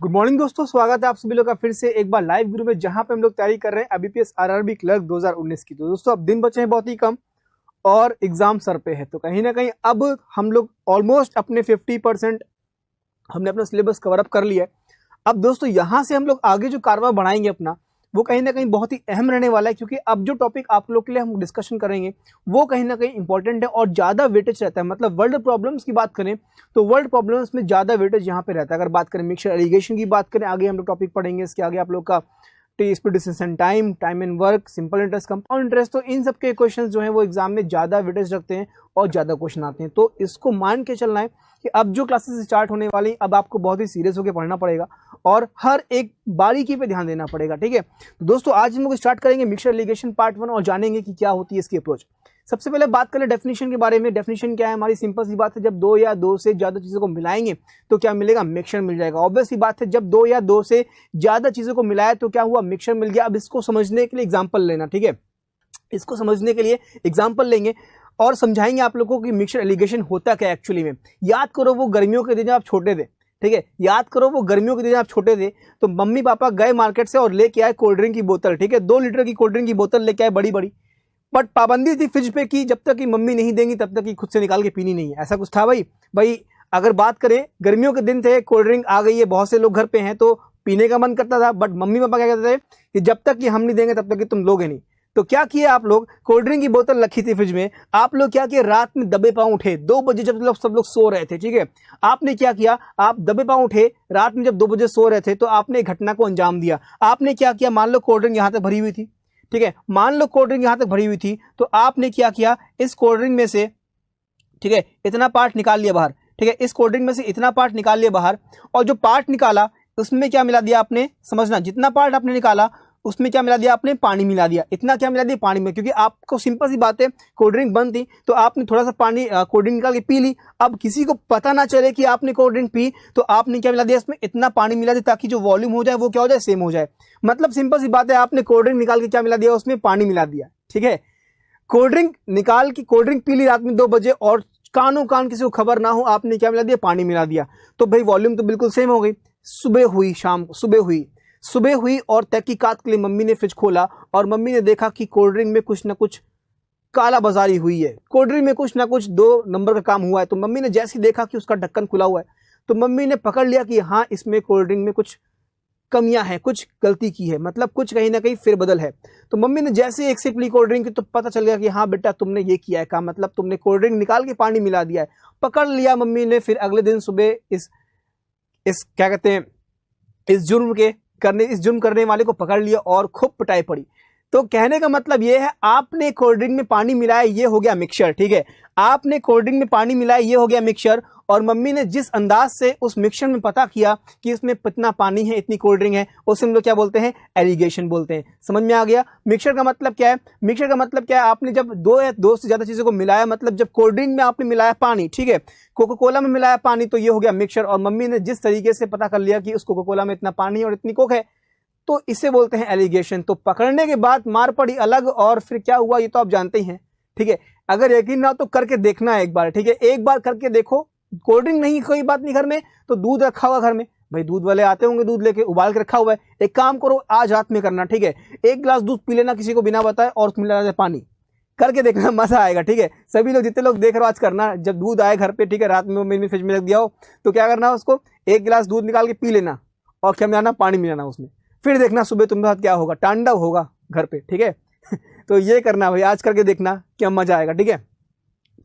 Good morning दोस्तों, स्वागत है आप सभी लोग का फिर से एक बार लाइव वीडियो में, जहां पे हम लोग तैयारी कर रहे हैं आईबीपीएस आरआरबी क्लर्क 2019 की। तो दोस्तों अब दिन बचे हैं बहुत ही कम और एग्जाम सर पे है, तो कहीं ना कहीं अब हम लोग ऑलमोस्ट अपने 50% हमने अपना सिलेबस कवर अप कर लिया है। अब दोस्तों यहाँ से हम लोग आगे जो कारवा बढ़ाएंगे अपना, वो कहीं ना कहीं बहुत ही अहम रहने वाला है, क्योंकि अब जो टॉपिक आप लोग के लिए हम डिस्कशन करेंगे वो कहीं ना कहीं इंपॉर्टेंट है और ज़्यादा वेटेज रहता है। मतलब वर्ल्ड प्रॉब्लम्स की बात करें तो वर्ल्ड प्रॉब्लम्स में ज़्यादा वेटेज यहाँ पे रहता है। अगर बात करें मिक्सचर एलिगेशन की बात करें, आगे हम लोग टॉपिक पढ़ेंगे, इसके आगे आप लोग का speed distance time, time and work, simple interest, compound interest, तो इन सब के क्वेश्चंस जो हैं वो एग्जाम में ज़्यादा वेटेज रखते हैं और ज़्यादा क्वेश्चन आते हैं। तो इसको मान के चलना है कि अब जो क्लासेस स्टार्ट होने वाली, अब आपको बहुत ही सीरियस होकर पढ़ना पड़ेगा और हर एक बारीकी पे ध्यान देना पड़ेगा। ठीक है, तो दोस्तों आज हम लोग स्टार्ट करेंगे मिक्सचर एलिगेशन पार्ट 1 और जानेंगे कि क्या होती है इसकी अप्रोच। सबसे पहले बात करें डेफिनेशन के बारे में। डेफिनेशन क्या है हमारी? सिंपल सी बात है, जब दो या दो से ज्यादा चीजों को मिलाएंगे तो क्या मिलेगा? मिक्सचर मिल जाएगा। ऑब्वियस सी बात है, जब दो या दो से ज्यादा चीजों को मिलाया तो क्या हुआ? मिक्सचर मिल गया। अब इसको समझने के लिए एग्जाम्पल लेना। ठीक है, इसको समझने के लिए एग्जाम्पल लेंगे और समझाएंगे आप लोगों को कि मिक्सचर एलिगेशन होता क्या एक्चुअली में। याद करो वो गर्मियों के दिन जब आप छोटे थे, ठीक है, याद करो वो गर्मियों के दिन आप छोटे थे तो मम्मी पापा गए मार्केट से और लेके आए कोल्ड ड्रिंक की बोतल। ठीक है, 2 लीटर की कोल्ड ड्रिंक की बोतल लेके आए, बड़ी बड़ी, बट पाबंदी थी फ्रिज पे की, जब तक कि मम्मी नहीं देंगी तब तक कि खुद से निकाल के पीनी नहीं है। ऐसा कुछ था भाई अगर बात करें गर्मियों के दिन थे, कोल्ड ड्रिंक आ गई है, बहुत से लोग घर पे हैं तो पीने का मन करता था, बट मम्मी पापा क्या कहते थे कि जब तक कि हम नहीं देंगे तब तक कि तुम लोगे नहीं। तो क्या किया आप लोग? कोल्ड ड्रिंक की बोतल रखी थी फ्रिज में, आप लोग क्या किए? रात में दबे पांव उठे 2 बजे, जब लोग सब लोग सो रहे थे। ठीक है, आपने क्या किया? आप दबे पांव उठे रात में जब 2 बजे सो रहे थे तो आपने घटना को अंजाम दिया। आपने क्या किया? मान लो कोल्ड ड्रिंक यहां तक भरी हुई थी, ठीक है, मान लो कोल्ड ड्रिंक यहां तक भरी हुई थी, तो आपने क्या किया? इस कोल्ड ड्रिंक में से, ठीक है, इतना पार्ट निकाल लिया बाहर। ठीक है, इस कोल्ड ड्रिंक में से इतना पार्ट निकाल लिया बाहर, और जो पार्ट निकाला उसमें क्या मिला दिया आपने? समझना, जितना पार्ट आपने निकाला उसमें क्या मिला दिया आपने? पानी मिला दिया। इतना क्या मिला दिया? पानी में, क्योंकि आपको सिंपल सी बात है, कोल्ड ड्रिंक बंद थी तो आपने थोड़ा सा पानी कोल्ड ड्रिंक निकाल के पी ली। अब किसी को पता ना चले कि आपने कोल्ड ड्रिंक पी, तो आपने क्या मिला दिया? इसमें इतना पानी मिला दिया ताकि जो वॉल्यूम हो जाए वो क्या हो जाए? सेम हो जाए। मतलब सिंपल सी बात है, आपने कोल्ड ड्रिंक निकाल के क्या मिला दिया? उसमें पानी मिला दिया। ठीक है, कोल्ड ड्रिंक निकाल के कोल्ड ड्रिंक पी ली रात में 2 बजे और कानों कान किसी को खबर ना हो, आपने क्या मिला दिया? पानी मिला दिया। तो भाई वॉल्यूम तो बिल्कुल सेम हो गई। सुबह हुई, सुबह हुई और तहकीकात के लिए मम्मी ने फ्रिज खोला और मम्मी ने देखा कि कोल्ड ड्रिंक में कुछ ना कुछ काला बाजारी हुई है, कोल्ड ड्रिंक में कुछ ना कुछ 2 नंबर का काम हुआ है। तो मम्मी ने जैसे ही देखा कि उसका ढक्कन खुला हुआ है तो मम्मी ने पकड़ लिया कि हाँ, इसमें कोल्ड ड्रिंक में कुछ कमियां हैं, कुछ गलती की है, मतलब कुछ कहीं ना कहीं फेरबदल है। तो मम्मी ने जैसे एक सिप ली कोल्ड ड्रिंक की तो पता चल गया कि हाँ बेटा तुमने ये किया है काम, मतलब तुमने कोल्ड ड्रिंक निकाल के पानी मिला दिया है। पकड़ लिया मम्मी ने। फिर अगले दिन सुबह इस क्या कहते हैं, इस जुर्म करने वाले को पकड़ लिया और खूब पिटाई पड़ी। तो कहने का मतलब ये है, आपने कोल्ड ड्रिंक में पानी मिलाया, ये हो गया मिक्सचर। ठीक है, आपने कोल्ड ड्रिंक में पानी मिलाया, ये हो गया मिक्सचर। और मम्मी ने जिस अंदाज से उस मिक्सचर में पता किया कि इसमें कितना पानी है, इतनी कोल्ड ड्रिंक है, उसे हम लोग क्या बोलते हैं? एलिगेशन बोलते हैं। समझ में आ गया? मिक्सचर का मतलब क्या है? मिक्सचर का मतलब क्या है? आपने जब 2 या 2 से ज्यादा चीजों को मिलाया, मतलब जब कोल्ड ड्रिंक में आपने मिलाया पानी, ठीक है, कोका कोला में मिलाया पानी, तो ये हो गया मिक्सचर। और मम्मी ने जिस तरीके से पता कर लिया कि उस कोका कोला में इतना पानी और इतनी कोक है, तो इसे बोलते हैं एलिगेशन। तो पकड़ने के बाद मार पड़ी अलग, और फिर क्या हुआ ये तो आप जानते ही हैं। ठीक है, अगर यकीन ना हो तो करके देखना है एक बार। ठीक है, एक बार करके देखो। कोल्ड ड्रिंक नहीं, कोई बात नहीं, घर में तो दूध रखा हुआ, घर में भाई दूध वाले आते होंगे, दूध लेके उबाल के रखा हुआ है। एक काम करो, आज रात में करना। ठीक है, 1 गिलास दूध पी लेना किसी को बिना बताए और उसमें मिला पानी, करके देखना, मजा आएगा। ठीक है, सभी लोग जितने लोग देख रहे हो आज करना। जब दूध आए घर पे, ठीक है, रात में मम्मी फ्रिज में रख दिया हो तो क्या करना, उसको 1 गिलास दूध निकाल के पी लेना और क्या मिलाना? पानी मिलाना उसमें। फिर देखना सुबह तुम्हारे साथ क्या होगा, तांडव होगा घर पे। ठीक है तो ये करना भाई, आज करके देखना, क्या मजा आएगा। ठीक है,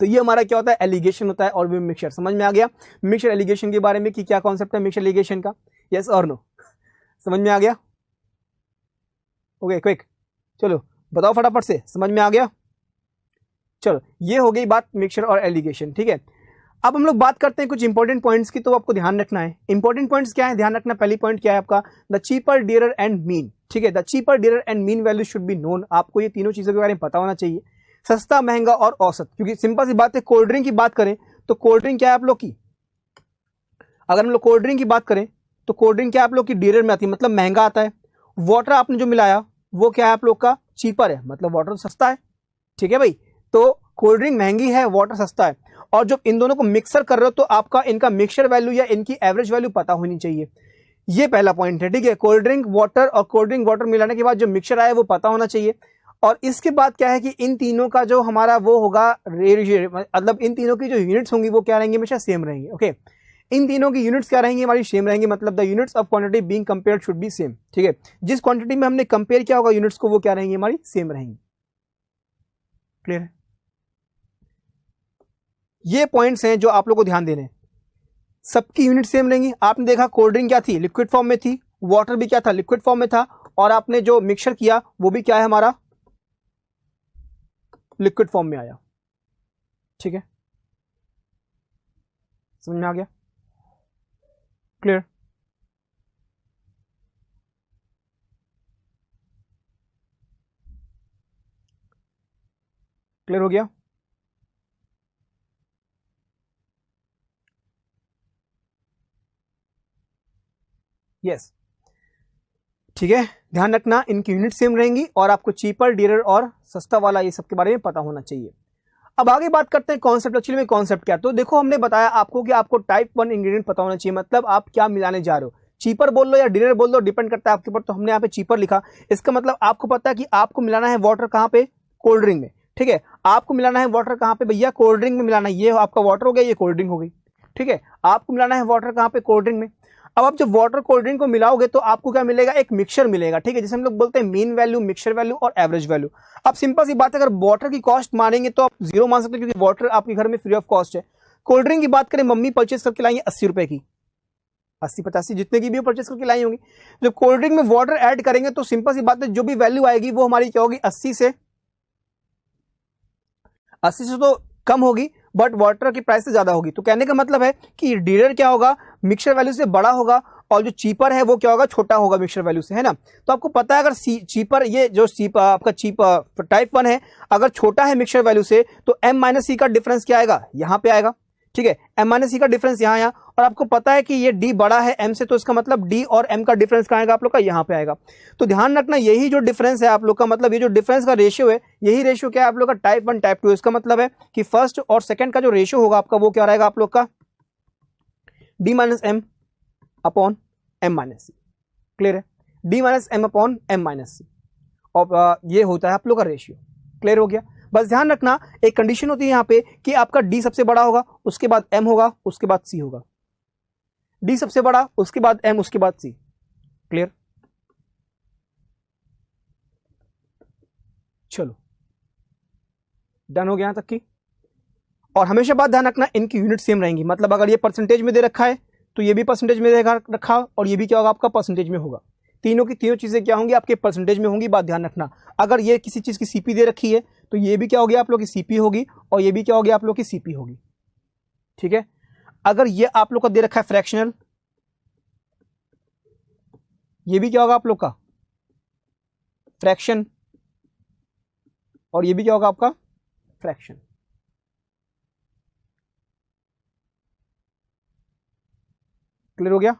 तो ये हमारा क्या होता है? एलिगेशन होता है और भी मिक्सचर। समझ में आ गया मिक्सचर एलिगेशन के बारे में कि क्या कॉन्सेप्ट है मिक्सचर एलिगेशन का? यस और नो? समझ में आ गया? ओके, क्विक, चलो बताओ फटाफट से, समझ में आ गया? चलो, ये हो गई बात मिक्सचर और एलिगेशन। ठीक है, अब हम लोग बात करते हैं कुछ इंपॉर्टेंट पॉइंट्स की, तो आपको ध्यान रखना है। इंपॉर्टेंट पॉइंट्स क्या है ध्यान रखना? पहली पॉइंट क्या है आपका? The cheaper, dearer and mean. ठीक है, the cheaper, dearer and mean value should be known. आपको ये तीनों चीजों के बारे में पता होना चाहिए। सस्ता, महंगा और औसत। क्योंकि सिंपल सी बात है, कोल्ड ड्रिंक की बात करें तो कोल्ड ड्रिंक क्या है आप लोग की? अगर हम लोग कोल्ड ड्रिंक की बात करें तो कोल्ड ड्रिंक क्या आप लोग की? डियरर में आती है, मतलब महंगा आता है। वाटर आपने जो मिलाया वो क्या है आप लोग का? चीपर है, मतलब वाटर सस्ता है। ठीक है भाई, तो कोल्ड ड्रिंक महंगी है, वाटर सस्ता है। और जब इन दोनों को मिक्सर कर रहे हो तो आपका इनका मिक्सचर वैल्यू या इनकी एवरेज वैल्यू पता होनी चाहिए। ये पहला पॉइंट है, ठीक है। कोल्ड ड्रिंक वाटर और कोल्ड ड्रिंक वाटर मिलाने के बाद जो मिक्सचर आया वो पता होना चाहिए। और इसके बाद क्या है कि इन तीनों का जो हमारा वो होगा मतलब इन तीनों की जो यूनिट्स होंगी वो क्या रहेंगी, हमेशा सेम रहेंगी। ओके, इन तीनों की यूनिट्स क्या रहेंगी, हमारी सेम रहेंगी, मतलब the units of quantity being compared should be same, ठीक है। जिस क्वांटिटी में हमने कंपेयर किया होगा यूनिट्स को वो क्या रहेंगी, हमारी सेम रहेंगी। क्लियर है? ये पॉइंट्स हैं जो आप लोग को ध्यान देने हैं। सबकी यूनिट सेम रहेंगी। आपने देखा कोल्ड ड्रिंक क्या थी, लिक्विड फॉर्म में थी, वाटर भी क्या था, लिक्विड फॉर्म में था, और आपने जो मिक्सचर किया वो भी क्या है, हमारा लिक्विड फॉर्म में आया। ठीक है, समझ में आ गया? क्लियर? क्लियर हो गया? यस, ठीक है। ध्यान रखना इनकी यूनिट सेम रहेंगी और आपको चीपर, डियरर और सस्ता वाला ये सब के बारे में पता होना चाहिए। अब आगे बात करते हैं कॉन्सेप्ट। एक्चुअली में कॉन्सेप्ट क्या, तो देखो हमने बताया आपको कि आपको टाइप 1 इंग्रेडिएंट पता होना चाहिए, मतलब आप क्या मिलाने जा रहे हो। चीपर बोल लो या डिनर बोल लो, डिपेंड करता है आपके ऊपर। तो हमने यहाँ पे चीपर लिखा, इसका मतलब आपको पता है कि आपको मिलाना है वाटर कहाँ पे, कोल्ड ड्रिंक में। ठीक है, आपको मिलाना है वाटर कहाँ पे भैया, कोल्ड ड्रिंक में मिलाना है। ये आपका वाटर हो गया, ये कोल्ड ड्रिंक हो गई। ठीक है, आपको मिलाना है वाटर कहाँ पे, कोल्ड ड्रिंक में। अब आप जब वाटर कोल्ड ड्रिंक को मिलाओगे तो आपको क्या मिलेगा, एक मिक्सचर मिलेगा। ठीक है, जिसे हम लोग बोलते हैं मीन वैल्यू, मिक्सचर वैल्यू और एवरेज वैल्यू। अब सिंपल सी बात है, अगर वाटर की कॉस्ट मानेंगे तो आप जीरो मान सकते हो, क्योंकि वाटर आपके घर में फ्री ऑफ कॉस्ट है। कोल्ड ड्रिंक की बात करें, मम्मी परचेस करके लाएंगे 80 रुपए की, 80 85 जितने की भी परचेस करके लाई होंगी। जब कोल्ड ड्रिंक में वाटर ऐड करेंगे तो सिंपल सी बात है, जो भी वैल्यू आएगी वो हमारी क्या होगी, 80 से तो कम होगी, बट वाटर की प्राइस से ज्यादा होगी। तो कहने का मतलब है कि डिनर क्या होगा, मिक्सचर वैल्यू से बड़ा होगा, और जो चीपर है वो क्या होगा, छोटा होगा मिक्सचर वैल्यू से, है ना। तो आपको पता है अगर चीपर, ये जो आपका चीप टाइप 1 है, अगर छोटा है मिक्सचर वैल्यू से तो m माइनस सी का डिफरेंस क्या आएगा, यहां पे आएगा। ठीक है, m माइनस सी का डिफरेंस यहाँ, और आपको पता है कि ये d बड़ा है m से, तो इसका मतलब d और m का डिफरेंस कहाँ आएगा आप लोग का, यहाँ पे आएगा। तो ध्यान रखना यही जो डिफरेंस है आप लोग का, मतलब ये जो डिफरेंस का रेशियो है, यही रेशियो क्या है आप लोग का, टाइप 1 टाइप 2। इसका मतलब है कि फर्स्ट और सेकंड का जो रेशियो होगा आपका वो क्या रहेगा आप लोग का, d minus M upon M minus C. Clear है, d minus M upon M minus C, और ये होता है आप लोग का रेशियो। क्लियर हो गया? बस ध्यान रखना एक कंडीशन होती है यहां पे कि आपका d सबसे बड़ा होगा, उसके बाद m होगा, उसके बाद c होगा। d सबसे बड़ा, उसके बाद m, उसके बाद c। क्लियर? चलो, डन हो गया यहां तक की। और हमेशा बात ध्यान रखना इनकी यूनिट सेम रहेंगी, मतलब अगर ये परसेंटेज में दे रखा है तो ये भी परसेंटेज में रखा, और ये भी क्या होगा आपका, परसेंटेज में होगा। तीनों की तीनों चीजें क्या होंगी, आपके परसेंटेज में होंगी। बात ध्यान रखना, अगर ये किसी चीज की सीपी दे रखी है तो ये भी क्या होगी आप लोग की सीपी होगी, और ये भी क्या होगी आप लोग की सीपी होगी। ठीक है, अगर ये आप लोग का दे रखा है फ्रैक्शनल, ये भी क्या होगा आप लोग का फ्रैक्शन, और ये भी क्या होगा आपका फ्रैक्शन। क्लियर हो गया?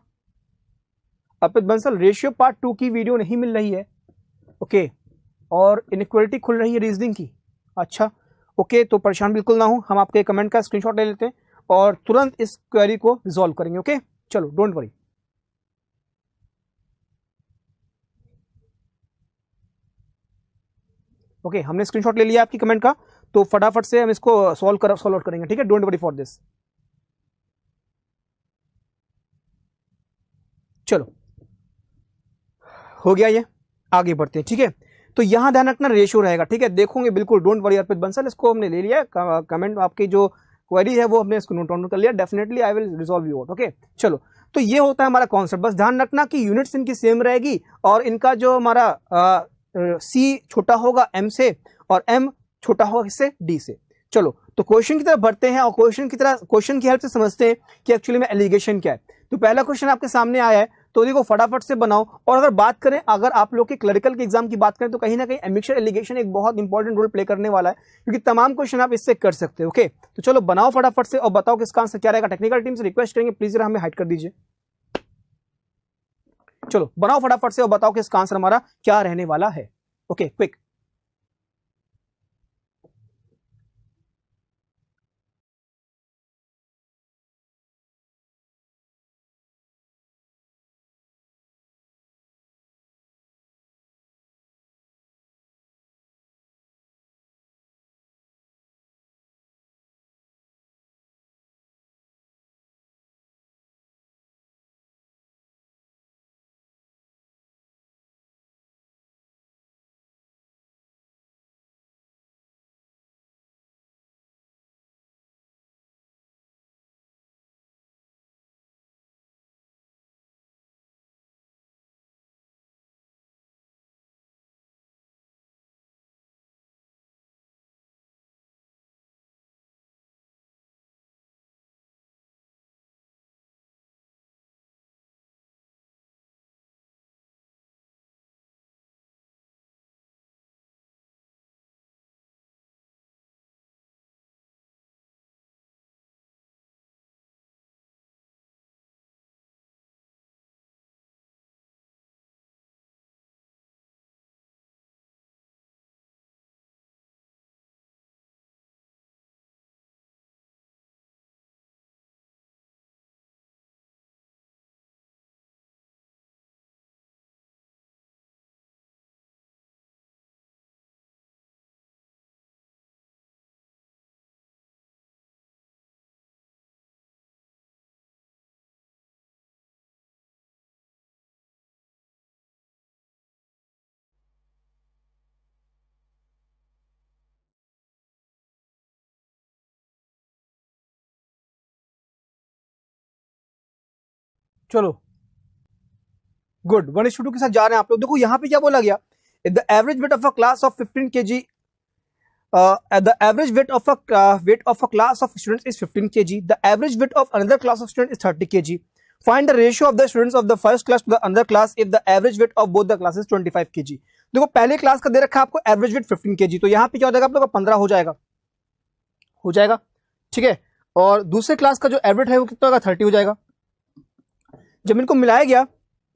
अर्पित बंसल, रेशियो पार्ट 2 की वीडियो नहीं मिल रही है। ओके, और इनइक्वालिटी खुल रही है रीजनिंग की। अच्छा, ओके, तो परेशान बिल्कुल ना हो, हम आपके कमेंट का स्क्रीनशॉट ले लेते हैं और तुरंत इस क्वेरी को रिजॉल्व करेंगे। ओके, चलो, डोंट वरी। ओके, हमने स्क्रीनशॉट ले लिया आपकी कमेंट का, तो फटाफट से हम इसको सॉल्व आउट करेंगे। ठीक है, डोंट वरी फॉर दिस। चलो, हो गया ये, आगे बढ़ते हैं। ठीक है, तो यहां ध्यान रखना रेशियो रहेगा। ठीक है, देखोगे बिल्कुल, डोंट वरी अर्पित बंसल, इसको हमने ले लिया, कमेंट आपकी जो क्वेरी है वो हमने इसको नोट डाउन कर लिया। Definitely I will resolve you out. Okay, चलो, तो ये होता है हमारा कॉन्सेप्ट। बस ध्यान रखना कि यूनिट्स इनकी सेम रहेगी, और इनका जो हमारा सी छोटा होगा एम से, और एम छोटा होगा किससे, डी से। चलो, तो क्वेश्चन की तरफ बढ़ते हैं, और क्वेश्चन की हेल्प से समझते हैं कि एक्चुअली में एलिगेशन क्या है। तो पहला क्वेश्चन आपके सामने आया है, तो देखो फटाफट से बनाओ। और अगर बात करें, अगर आप लोग के क्लरिकल के एग्जाम की बात करें, तो कहीं ना कहीं एमिक्सचर एलिगेशन एक बहुत इंपॉर्टेंट रोल प्ले करने वाला है, क्योंकि तमाम क्वेश्चन आप इससे कर सकते हो। ओके, तो चलो बनाओ फटाफट से और बताओ किसका आंसर क्या रहेगा। टेक्निकल टीम से रिक्वेस्ट करेंगे प्लीज जरा हमें हाइड कर दीजिए। चलो बनाओ फटाफट से और बताओ किसका आंसर हमारा क्या रहने वाला है। Okay, quick. चलो गुड, 1:2 के साथ जा रहे हैं आप लोग। देखो यहाँ पे क्या बोला गया, the average weight of a class of 15 kg, the average weight of a class of students is 15 kg. The average weight of another class of students is 30 kg. Find the ratio of the students of the first class to the another class if the average weight of both the classes 25 kg. देखो पहले class का दे रखा है आपको average weight 15 kg, तो यहाँ पे क्या हो जाएगा आप लोग का 15 हो जाएगा, ठीक है। और दूसरे क्लास का जो एवरेज है वो कितना होगा, 30 हो जाएगा। जब इनको मिलाया गया,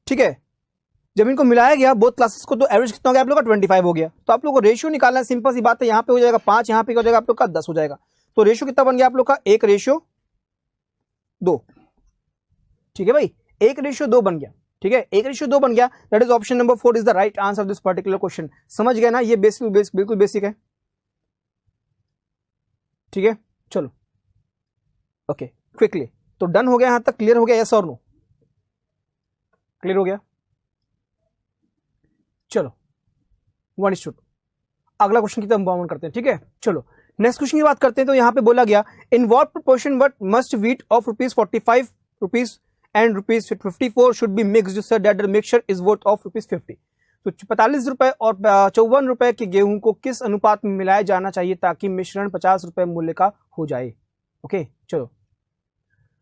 ठीक है, जब इनको मिलाया गया बोथ क्लासेस को, तो एवरेज कितना हो गया आप लोग का 25 हो गया। तो आप लोग को रेशियो निकालना है, सिंपल सी बात है, यहाँ पे हो जाएगा 5, यहाँ पे हो जाएगा आप लोग का 10 हो जाएगा। तो रेशियो कितना बन गया आप लोग का 1:2, ठीक है भाई, 1:2 बन गया, ठीक है, 1:2 बन गया। That is option number 4 is the right answer of this particular question. समझ गए ना, ये बिल्कुल बेसिक है, ठीक है। चलो ओके क्विकली, तो डन हो गया, यहां तक क्लियर हो गया, यस और नो, क्लियर हो गया। चलो 1:2 अगला क्वेश्चन की तरफ मूव ऑन करते हैं, ठीक है। चलो नेक्स्ट क्वेश्चन की बात करते हैं। तो यहाँ पे बोला गया in what proportion what must wheat of ₹45 and ₹54 should be mixed so that the mixture is worth of ₹50। तो 45 रुपए और 54 रुपए के गेहूं को किस अनुपात में मिलाया जाना चाहिए ताकि मिश्रण 50 रुपए मूल्य का हो जाए। ओके चलो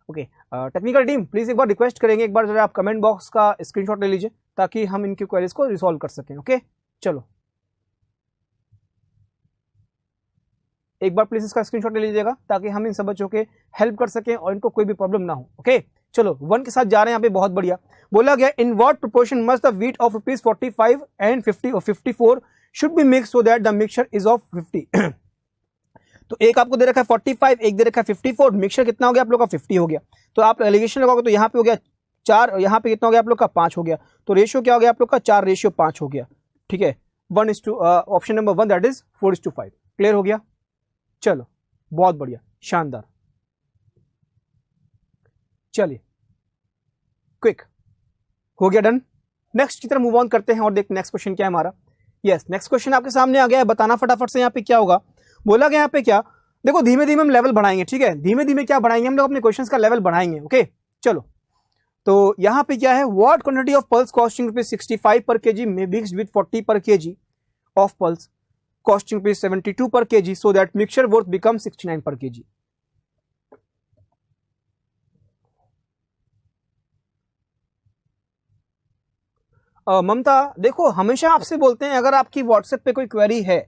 ओके, टेक्निकल टीम प्लीज एक बार रिक्वेस्ट करेंगे, एक बार जरा आप कमेंट बॉक्स का स्क्रीनशॉट ले लीजिए ताकि हम इनकी क्वेरीज को रिसॉल्व कर सकें। ओके चलो एक बार प्लीज इसका स्क्रीनशॉट ले लीजिएगा ताकि हम इन सब बच्चों के हेल्प कर सकें और इनको कोई भी प्रॉब्लम ना हो। ओके चलो 1 के साथ जा रहे हैं यहाँ पे, बहुत बढ़िया। बोला गया in what proportion must the wheat of ₹45 and 50 और 54 should be mix so that the mixture is of 50। तो एक आपको दे रखा है 45, एक दे रखा है 54, मिक्सचर कितना हो गया आप लोग का 50 हो गया। तो आप एलिगेशन लगाओगे तो यहाँ पे हो गया 4, यहाँ पे कितना हो गया आप लोग का 5 हो गया। तो रेशियो क्या हो गया आप लोग का 4:5 हो गया, ठीक है। Option number 1 that is 4:5। Clear हो गया, चलो बहुत बढ़िया, शानदार। चलिए क्विक हो गया, डन। नेक्स्ट की तरफ मूव ऑन करते हैं और देखते नेक्स्ट क्वेश्चन क्या है हमारा। यस नेक्स्ट क्वेश्चन आपके सामने आ गया है, बताना फटाफट से यहाँ पे क्या होगा। बोला गया यहाँ पे क्या, देखो धीमे धीमे हम लेवल बढ़ाएंगे, ठीक है, धीमे धीमे क्या बढ़ाएंगे हम लोग अपने क्वेश्चंस का लेवल बढ़ाएंगे। ओके चलो तो यहाँ पे क्या है, what quantity of pulse costing ₹65 पर केजी में मिक्स्ड विद 40 पर KG of pulse costing ₹72 per kg so that mixture worth becomes 69 per kg। ममता देखो हमेशा आपसे बोलते हैं अगर आपकी व्हाट्सएप पे कोई क्वेरी है,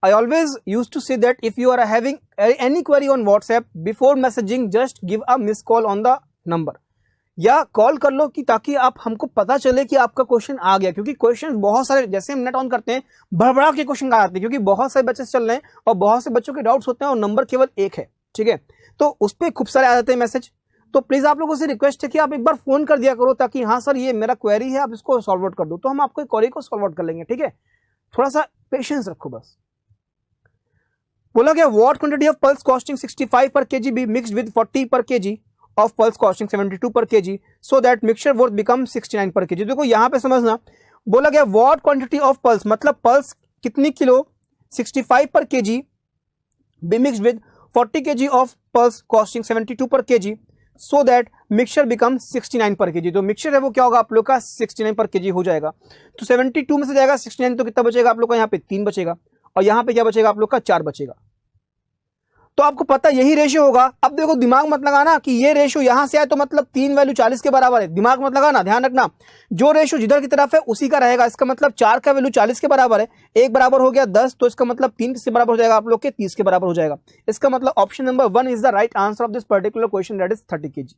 I always used to say that if you are having any query on WhatsApp before messaging just give a missed call on the number, या कॉल कर लो कि ताकि आप हमको पता चले कि आपका क्वेश्चन आ गया। क्योंकि क्वेश्चन बहुत सारे, जैसे हम नेट ऑन करते हैं भड़बड़ा के क्वेश्चन आते हैं क्योंकि बहुत सारे बच्चे चल रहे हैं और बहुत से बच्चों के डाउट्स होते हैं और नंबर केवल एक है, ठीक है, तो उस पर खूब सारे आ जाते हैं मैसेज। तो प्लीज आप लोगों से रिक्वेस्ट है कि आप एक बार फोन कर दिया करो ताकि हाँ सर ये मेरा क्वेरी है, आप इसको सॉल्व आउट कर दो, तो हम आपको क्वेरी को सॉल्व आउट कर लेंगे, ठीक है। थोड़ा सा पेशेंस रखो बस। बोला गया what quantity of pulse costing 65 पर केजी बी मिक्स्ड विद 40 पर KG of pulse costing 72 per kg so that mixture worth becomes 69 per kg। देखो यहां पे समझना, बोला गया what quantity of pulse मतलब पल्स कितनी किलो 65 पर kg be mixed with 40 kg of pulse costing 72 per kg so that mixture becomes 69 per kg। तो मिक्सचर है वो क्या होगा आप लोग का 69 पर kg हो जाएगा। तो 72 में से जाएगा 69 तो कितना बचेगा आप लोग का, यहाँ पे 3 बचेगा और यहाँ पे क्या बचेगा आप लोग का 4 बचेगा। तो आपको पता यही रेशियो होगा। अब देखो दिमाग मत लगाना कि ये रेशियो यहां से आए तो मतलब 3 वैल्यू 40 के बराबर है, दिमाग मत लगाना, ध्यान रखना जो रेशियो जिधर की तरफ है उसी का रहेगा। इसका मतलब 4 का वैल्यू 40 के बराबर है, 1 बराबर हो गया 10, तो इसका मतलब 3 किसके बराबर हो जाएगा आप लोग के 30 के बराबर हो जाएगा। इसका मतलब option number 1 is the right answer of this particular question that is 30 kg।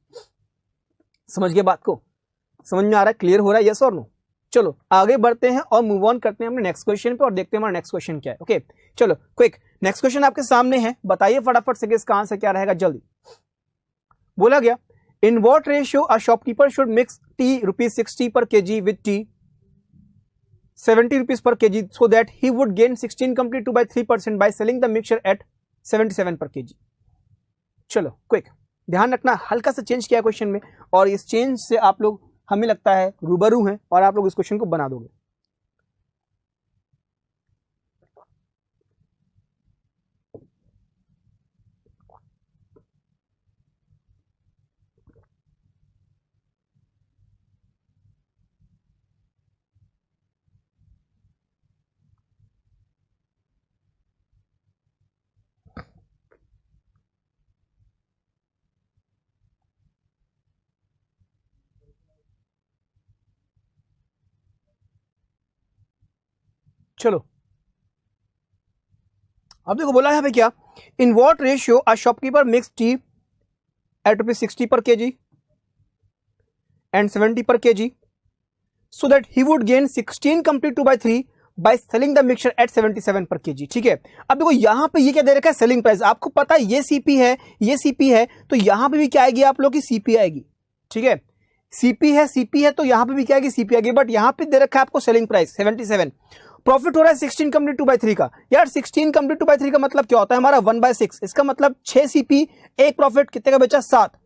समझ गए बात को, समझ में आ रहा है, क्लियर हो रहा है, यस और नो। चलो आगे बढ़ते हैं और मूव ऑन करते हैं अपने नेक्स्ट क्वेश्चन पे और देखते हैं हमारा नेक्स्ट क्वेश्चन क्या है। ओके चलो क्विक, नेक्स्ट क्वेश्चन आपके सामने है, बताइए फटाफट से इसका आंसर क्या रहेगा जल्दी। बोला गया in what ratio a shopkeeper should mix T ₹60 पर केजी विद टी ₹70 पर KG so that he would gain 16 complete 2/3% bye selling the mixture eight 77 पर केजी। चलो क्विक, ध्यान रखना हल्का सा चेंज किया क्वेश्चन में और इस चेंज से आप लोग हमें लगता है रूबरू हैं और आप लोग इस क्वेश्चन को बना दोगे। चलो अब देखो बोला है भाई क्या, in what ratio a shopkeeper mix tea at ₹60 per kg and 70 per kg so that he would gain 16 complete 2/3 by selling the mixture at 77 per kg। ठीक है, अब देखो यहां पे ये क्या दे रखा है, सेलिंग प्राइस। आपको पता है ये सीपी है, ये सीपी है, तो यहां पे भी क्या आएगी आप लोग की सीपी आएगी। ठीक है, सीपी है तो यहां पे भी क्या आएगी, सीपी आएगी। बट यहां पे दे रखा है आपको सेलिंग प्राइस 77, प्रॉफिट हो रहा है 16 कंप्लीट 2/3 का। यार 16 कंप्लीट 2/3 का मतलब क्या होता है हमारा 1/6। इसका मतलब 6 सीपी, एक प्रॉफिट, कितने का बेचा 7।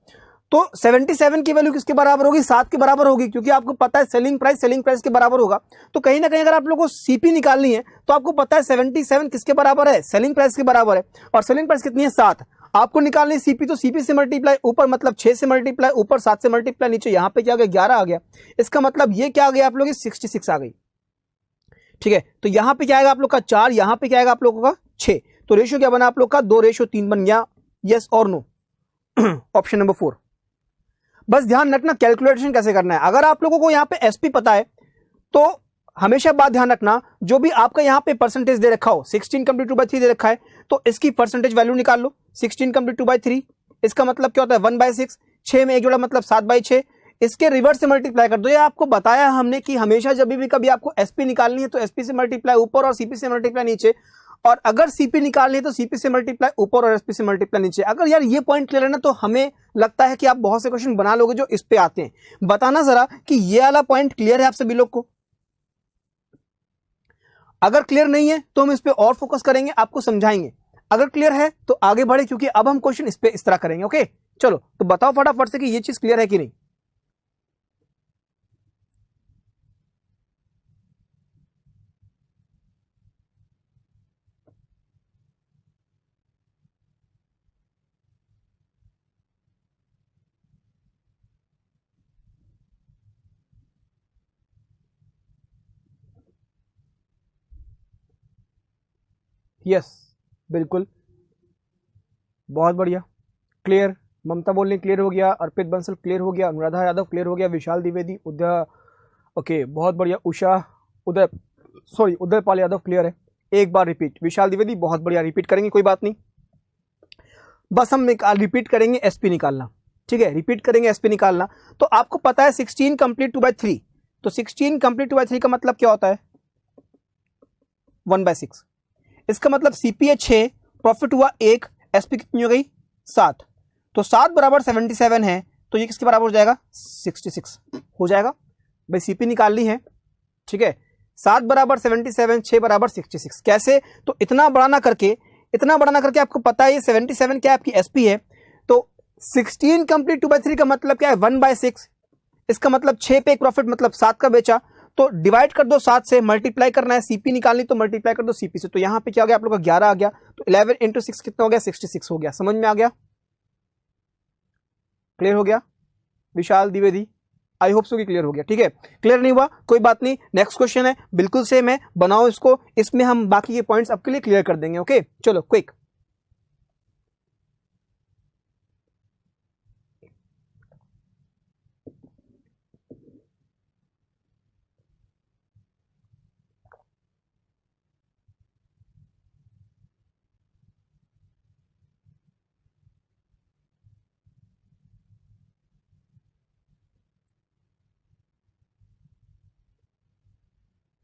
तो 77 की वैल्यू किसके बराबर होगी, 7 के बराबर होगी, क्योंकि आपको पता है सेलिंग प्राइस के बराबर होगा। तो कहीं ना कहीं अगर आप लोगों को सीपी निकालनी है तो आपको पता है 77 किसके बराबर है, सेलिंग प्राइस के बराबर है। और सेलिंग प्राइस कितनी है 7। आपको निकालनी सीपी, तो सीपी से मल्टीप्लाई ऊपर मतलब 6 से मल्टीप्लाई ऊपर, 7 से मल्टीप्लाई नीचे, यहां पे क्या आ गया 11 आ गया। इसका मतलब ये क्या आ गया आप लोग 66 आ गई। ठीक है, तो यहां पे क्या आएगा आप लोग का 4, यहां पे क्या आएगा आप लोगों का 6। तो रेशियो क्या बना आप लोग का 2:3 बन गया। यस और नो, ऑप्शन नंबर 4। बस ध्यान रखना कैलकुलेशन कैसे करना है। अगर आप लोगों को यहां पे एसपी पता है तो हमेशा बात ध्यान रखना, जो भी आपका यहां पे परसेंटेज दे रखा हो, 16 कंप्लीट 2/3 दे रखा है, तो इसकी परसेंटेज वैल्यू निकाल लो। 16 कंप्लीट 2/3 इसका मतलब क्या होता है 1/6, 6 में एक जोड़ा मतलब 7/6, इसके रिवर्स से मल्टीप्लाई कर दो। ये आपको बताया हमने कि हमेशा जब भी कभी आपको एसपी निकालनी है तो एसपी से मल्टीप्लाई ऊपर और सीपी से मल्टीप्लाई नीचे, और अगर सीपी निकालनी है तो सीपी से मल्टीप्लाई ऊपर और एसपी से मल्टीप्लाई नीचे। अगर यार ये पॉइंट क्लियर है ना, तो हमें लगता है कि आप बहुत से क्वेश्चन बना लोगे जो इस पे आते हैं। बताना जरा कि ये वाला पॉइंट क्लियर है आप सभी लोग को। अगर क्लियर नहीं है तो हम इस पे और फोकस करेंगे, आपको समझाएंगे। अगर क्लियर है तो आगे बढ़े, क्योंकि अब हम क्वेश्चन इस पे इस तरह करेंगे। ओके चलो, तो बताओ फटाफट से कि ये चीज क्लियर है कि नहीं। यस बिल्कुल, बहुत बढ़िया, क्लियर। ममता बोल रही क्लियर हो गया, अर्पित बंसल क्लियर हो गया, अनुराधा यादव क्लियर हो गया, विशाल द्विवेदी, उदय, ओके बहुत बढ़िया, उषा, उदय पाल यादव क्लियर है। एक बार रिपीट, विशाल द्विवेदी बहुत बढ़िया, रिपीट करेंगे कोई बात नहीं। बस हम रिपीट करेंगे एसपी निकालना। ठीक है, रिपीट करेंगे एसपी निकालना। तो आपको पता है 16 कंप्लीट 2/3, तो 16 कंप्लीट 2/3 का मतलब क्या होता है 1/6। इसका मतलब सीपी है 6, प्रॉफिट हुआ 1, एसपी कितनी हो गई 7। तो 7 बराबर 77 है, तो ये किसके बराबर हो जाएगा 66 हो जाएगा। भाई सीपी निकालनी है, ठीक है, 7 बराबर 77, 6 बराबर 66। कैसे, तो इतना बड़ा ना करके आपको पता है ये 77 क्या आपकी एसपी है, तो 16 कंप्लीट 2/3 का मतलब क्या है 1/6। इसका मतलब 6 पे एक प्रॉफिट मतलब 7 का बेचा, तो डिवाइड कर दो 7 से, मल्टीप्लाई करना है, सीपी निकालनी तो मल्टीप्लाई कर दो सीपी से। तो यहां पे क्या हो गया आप लोग का 11 आ गया, तो 11 इंटू 6 कितना हो गया 66 हो गया। समझ में आ गया, क्लियर हो गया विशाल द्विवेदी, आई होप सो कि क्लियर हो गया। ठीक है, क्लियर नहीं हुआ कोई बात नहीं, नेक्स्ट क्वेश्चन है बिल्कुल सेम है, बनाओ इसको, इसमें हम बाकी के पॉइंट्स आपके लिए क्लियर कर देंगे। ओके चलो quick.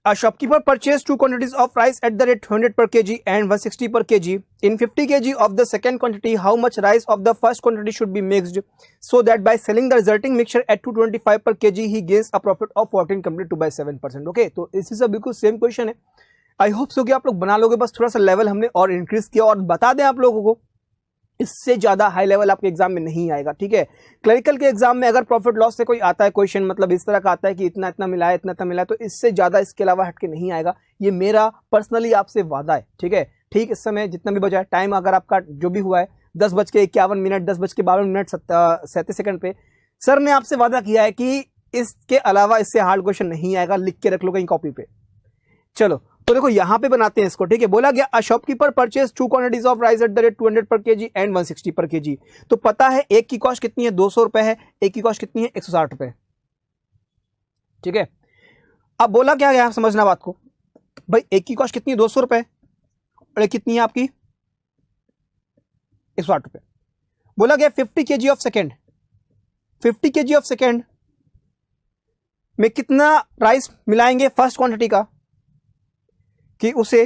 A shopkeeper purchased 2 quantities of rice at the rate 200 per kg and 160 per kg. In 50 kg of the second quantity, how much rice of the first quantity should be mixed so that by selling the resulting mixture at 225 per kg, he gains a profit of 14 complete 2/7%. Okay, तो इसी से बिल्कुल same question है। I hope so कि आप लोग बना लोगे, बस थोड़ा सा लेवल हमने और इंक्रीज किया। और बता दें आप लोगों को, इससे ज्यादा हाई लेवल आपके एग्जाम में नहीं आएगा। ठीक है, क्लरिकल के एग्जाम में अगर प्रॉफिट लॉस से कोई आता है क्वेश्चन, मतलब इस तरह का आता है कि इतना इतना मिला है, इतना इतना मिला है, तो इससे ज्यादा इसके अलावा हटके नहीं आएगा। ये मेरा पर्सनली आपसे वादा है। ठीक है, ठीक इस समय जितना भी बचा है टाइम, अगर आपका जो भी हुआ है 10:51, 10:52, 37 पे, सर ने आपसे वादा किया है कि इसके अलावा इससे हार्ड क्वेश्चन नहीं आएगा, लिख के रख लो कहीं कॉपी पे। चलो तो देखो यहां पे बनाते हैं इसको। ठीक है, बोला गया a shopkeeper purchase 2 quantities of rice at the rate 200 पर केजी एंड 160 पर केजी। तो पता है एक की कॉस्ट कितनी है 200 रुपए है, एक की कॉस्ट कितनी है 160 रुपए। ठीक है, अब बोला क्या गया समझना बात को, भाई एक की कॉस्ट कितनी है 200 रुपए और एक कितनी है आपकी 108 रुपए। बोला गया 50 kg of second, 50 kg of second में कितना राइस मिलाएंगे फर्स्ट क्वांटिटी का कि उसे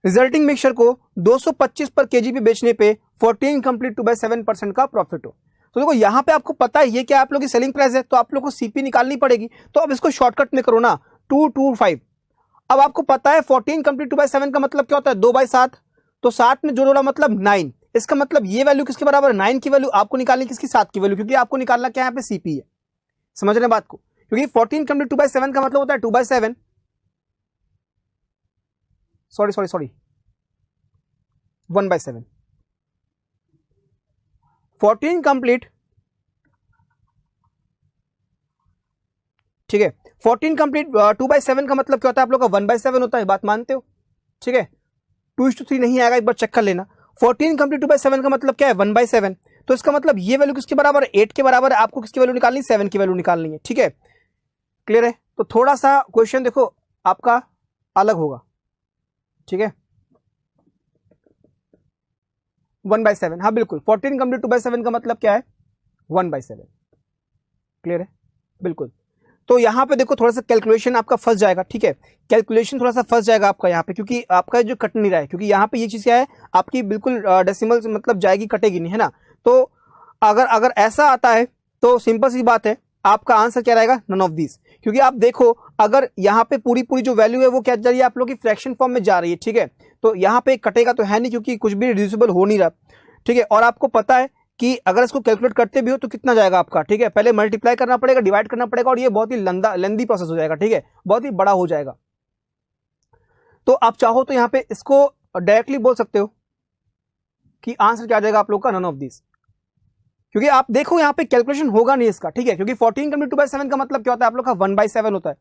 रिजल्टिंग मिक्सचर को 225 पर केजी पे बेचने पे 14 कंप्लीट 2/7% का प्रॉफिट हो। तो देखो यहां पे आपको पता है ये क्या आप लोग की सेलिंग प्राइस है, तो आप लोग को सीपी निकालनी पड़ेगी। तो अब इसको शॉर्टकट में करो ना 225। अब आपको पता है 14 कंप्लीट 2/7 का मतलब क्या होता है 2/7, तो 7 में जोड़ोड़ा मतलब 9। इसका मतलब ये वैल्यू किसके बराबर है 9 की वैल्यू आपको निकालनी किसकी 7 की वैल्यू, क्योंकि आपको निकालना क्या यहाँ पे सीपी है। समझ रहे बात को, क्योंकि 14 कंप्लीट 2/7 का मतलब होता है 2/7, सॉरी 1/7। 14 कंप्लीट, ठीक है 14 कंप्लीट 2/7 का मतलब क्या होता है आप लोग का 1/7 होता है, बात मानते हो? ठीक है 2:3 नहीं आएगा, एक बार चेक कर लेना। 14 कंप्लीट 2/7 का मतलब क्या है 1/7, तो इसका मतलब ये वैल्यू किसके बराबर है 8 के बराबर है। आपको किसकी वैल्यू निकालनी 7 की वैल्यू निकालनी है। ठीक है क्लियर है? तो थोड़ा सा क्वेश्चन देखो आपका अलग होगा। ठीक है 1/7, हाँ बिल्कुल 14 कंप्लीट 2/7 का मतलब क्या है 1/7। क्लियर है बिल्कुल। तो यहां पे देखो थोड़ा सा कैलकुलेशन आपका फंस जाएगा। ठीक है कैलकुलेशन थोड़ा सा फंस जाएगा आपका यहाँ पे, क्योंकि आपका जो कट नहीं रहा है, क्योंकि यहाँ पे ये चीज क्या है आपकी बिल्कुल डेसिमल मतलब जाएगी कटेगी नहीं, है ना। तो अगर ऐसा आता है तो सिंपल सी बात है आपका आंसर क्या रहेगा नन ऑफ दिस। क्योंकि आप देखो अगर यहाँ पे पूरी जो वैल्यू है वो क्या जा रही है आप लोग की फ्रैक्शन फॉर्म में जा रही है। ठीक है तो यहाँ पे कटेगा तो है नहीं, क्योंकि कुछ भी रिड्यूसिबल हो नहीं रहा। ठीक है और आपको पता है कि अगर इसको कैलकुलेट करते भी हो तो कितना जाएगा आपका। ठीक है पहले मल्टीप्लाई करना पड़ेगा, डिवाइड करना पड़ेगा, और ये बहुत ही लेंदी प्रोसेस हो जाएगा। ठीक है बहुत ही बड़ा हो जाएगा। तो आप चाहो तो यहाँ पे इसको डायरेक्टली बोल सकते हो कि आंसर क्या आ जाएगा आप लोग का नन ऑफ दिस, क्योंकि आप देखो यहाँ पे कैलकुलेशन होगा नहीं इसका। ठीक है क्योंकि 14 कंप्लीट 2/7 का मतलब क्या होता है आप लोग का 1/7 होता है,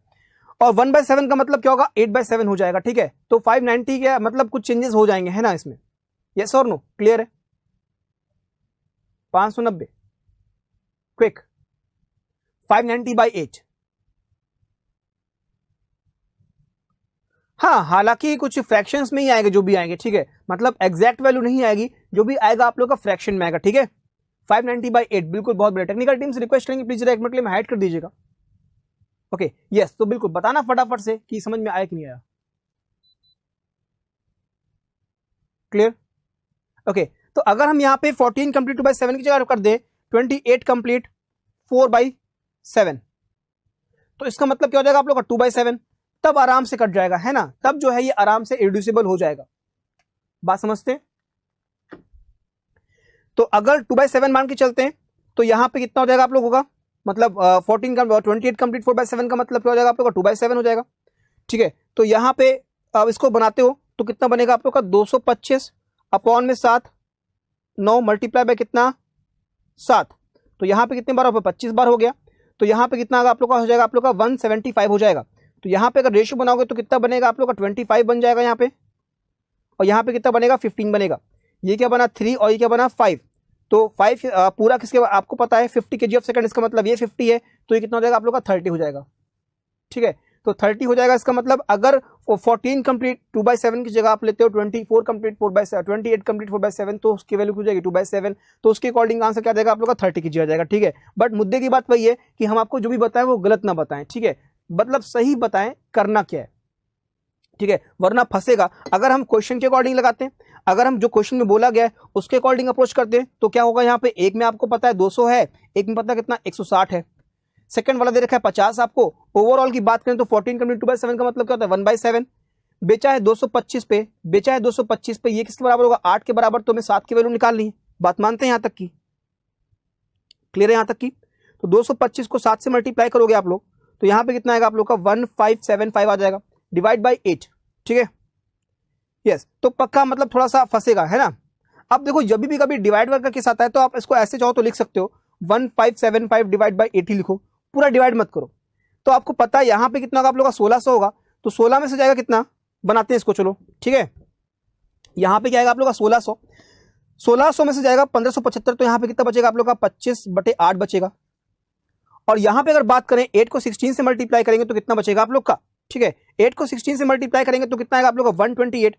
और 1/7 का मतलब क्या होगा 8/7 हो जाएगा। ठीक है तो 590 का मतलब कुछ चेंजेस हो जाएंगे, है ना इसमें। यस और नो क्लियर है? 590 क्विक 590/8। हाँ हालांकि कुछ फ्रैक्शंस में ही आएंगे जो भी आएंगे। ठीक है मतलब एग्जैक्ट वैल्यू नहीं आएगी, जो भी आएगा आप लोग का फ्रैक्शन में आएगा। ठीक है 590/8 बिल्कुल बहुत बड़े। टेक्निकल टीम से रिक्वेस्ट करेंगे प्लीज एक मिनट में हाइड कर दीजिएगा। ओके यस तो बिल्कुल बताना फटाफट से कि समझ में आया कि नहीं आया। क्लियर ओके तो अगर हम यहाँ पे 14 कंप्लीट 2/7 की जगह कर दे 28 कंप्लीट 4/7, तो इसका मतलब क्या हो जाएगा आप लोग का 2/7, तब आराम से कट जाएगा, है ना। तब जो है ये आराम से रिड्यूसिबल हो जाएगा। बात समझते हैं? तो अगर 2/7 मान के चलते हैं तो यहाँ पे कितना हो जाएगा आप लोगों का, मतलब 28 कंप्लीट 4/7 का मतलब क्या हो जाएगा आप लोग का 2/7 हो जाएगा। ठीक है तो यहाँ पे अब इसको बनाते हो तो कितना बनेगा आप लोग का 225 अपॉन में 7, 9 मल्टीप्लाई बाय कितना 7, तो यहाँ पे कितने बार हो 25 बार हो गया। तो यहाँ पे कितना आप लोग का हो जाएगा आप लोग का 175 हो जाएगा। तो यहाँ पे अगर रेशियो बनाओगे तो कितना बनेगा आप लोग का 25 बन जाएगा यहाँ पे, और यहाँ पे कितना बनेगा 15 बनेगा। ये क्या बना 3 और ये क्या बना 5, तो 5 पूरा किसके आपको पता है 50 kg ऑफ सेकंड, इसका मतलब ये 50 है तो ये कितना हो जाएगा आप लोग का 30 हो जाएगा। ठीक है तो 30 हो जाएगा। इसका मतलब अगर 14 कंप्लीट 2/7 की जगह आप लेते हो 24 कंप्लीट 4/7, 28 कंप्लीट 4/7, तो उसकी वैल्यू हो जाएगी 2/7, तो उसके अकॉर्डिंग आंसर क्या जाएगा आप लोग का 30 kg आ जाएगा। ठीक है बट मुद्दे की बात वही है कि हम आपको जो भी बताएं वो गलत ना बताएं। ठीक है मतलब सही बताएं करना क्या है। ठीक है वरना फंसेगा। अगर हम क्वेश्चन के अकॉर्डिंग लगाते हैं, अगर हम जो क्वेश्चन में बोला गया है उसके अकॉर्डिंग अप्रोच करते हैं तो क्या होगा यहाँ पे, एक में आपको पता है 200 है, एक में पता है कितना 160 है, सेकंड वाला दे रखा है 50 आपको। ओवरऑल की बात करें तो 14 कंप्लीट 2/7 का मतलब क्या होता है 1/7, बेचा है 225 पे, बेचा है 225 पे, ये किसके बराबर होगा 8 के बराबर, तो हमें 7 की वैल्यू निकालनी है। बात मानते हैं यहाँ तक की? क्लियर है यहाँ तक की? तो 225 को 7 से मल्टीप्लाई करोगे आप लोग तो यहाँ पे कितना आएगा आप लोग का 1575 आ जाएगा, डिवाइड बाई 8। ठीक है यस तो पक्का मतलब थोड़ा सा फंसेगा, है ना। अब देखो जब भी कभी डिवाइड वर्ग का केस आता है तो आप इसको ऐसे चाहो तो लिख सकते हो 1575 डिवाइड बाई 80 लिखो, पूरा डिवाइड मत करो। तो आपको पता है यहाँ पे कितना होगा आप लोग का 1600 होगा, तो 16 में से जाएगा कितना, बनाते हैं इसको चलो। ठीक है यहाँ पे क्या आएगा आप लोग का 1600, 1600 में से जाएगा 1575, तो यहाँ पे कितना बचेगा आप लोग का 25/8 बचेगा। और यहाँ पे अगर बात करें 8 को 16 से मल्टीप्लाई करेंगे तो कितना बचेगा आप लोग का। ठीक है। 8 को 16 से मल्टीप्लाई करेंगे तो कितना आएगा आप लोगों का 128।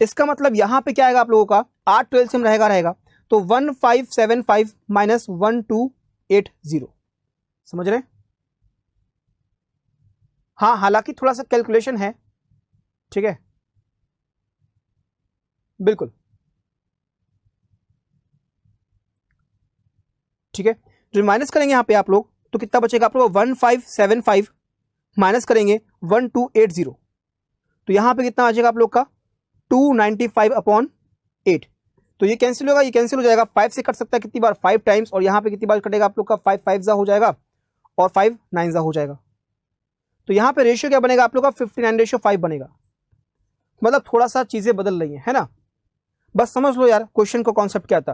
इसका मतलब यहाँ पे क्या आएगा आप लोगों का 8 12 से रहेगा तो 1575 माइनस 1280। समझ रहे हैं? हाँ, हालांकि थोड़ा सा कैलकुलेशन है, ठीक है, बिल्कुल, ठीक है। जो माइनस करेंगे यहाँ पे आप लोग तो कितना बचेगा आप लोग 1575 माइनस करेंगे 1280 तो यहाँ पे कितना आ जाएगा आप लोग का 295/8। तो ये कैंसिल होगा, ये कैंसिल हो जाएगा, 5 से कट सकता है कितनी बार 5 टाइम्स, और यहाँ पे कितनी बार कटेगा आप लोग का 5 5 जा हो जाएगा और 5 9 जा हो जाएगा। तो यहाँ पे रेशियो क्या बनेगा आप लोग का 59:5 बनेगा। मतलब थोड़ा सा चीजें बदल रही है ना, बस समझ लो यार क्वेश्चन का कॉन्सेप्ट क्या था,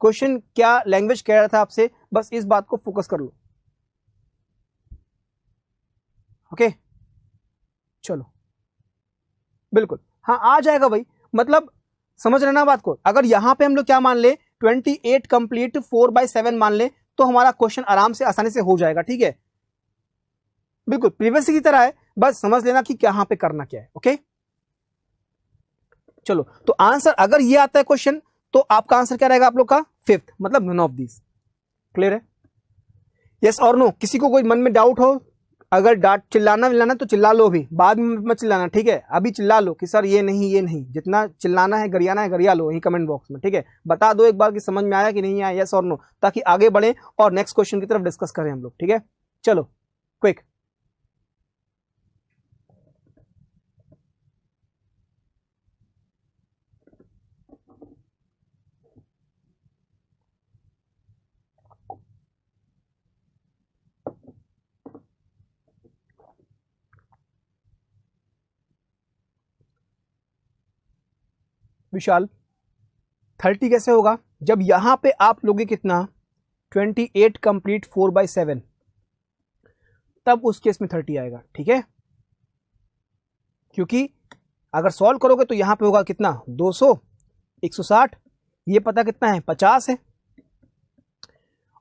क्वेश्चन क्या लैंग्वेज कह रहा था आपसे, बस इस बात को फोकस कर लो। ओके चलो, बिल्कुल, हाँ आ जाएगा भाई। मतलब समझ रहे ना बात को। अगर यहां पे हम लोग क्या मान ले 28 कंप्लीट 4/7 मान ले तो हमारा क्वेश्चन आराम से आसानी से हो जाएगा, ठीक है, बिल्कुल प्रीवियस की तरह है, बस समझ लेना कि यहां पे करना क्या है। ओके चलो, तो आंसर अगर ये आता है क्वेश्चन तो आपका आंसर क्या रहेगा आप लोग का 5th, मतलब नन ऑफ दिस। क्लियर है? यस और नो? किसी को कोई मन में डाउट हो, अगर डांट चिल्लाना विल्लाना तो चिल्ला लो, भी बाद में मत चिल्लाना, ठीक है, अभी चिल्ला लो कि सर ये नहीं ये नहीं, जितना चिल्लाना है गरियाना है गरिया लो यही कमेंट बॉक्स में, ठीक है। बता दो एक बार कि समझ में आया कि नहीं आया, यस और नो, ताकि आगे बढ़े और नेक्स्ट क्वेश्चन की तरफ डिस्कस करें हम लोग, ठीक है। चलो क्विक, विशाल 30 कैसे होगा जब यहां पे आप लोगे कितना 28 कंप्लीट 4/7, तब उस केस में 30 आएगा, ठीक है। क्योंकि अगर सॉल्व करोगे तो यहां पे होगा कितना 200 160, ये पता कितना है 50 है,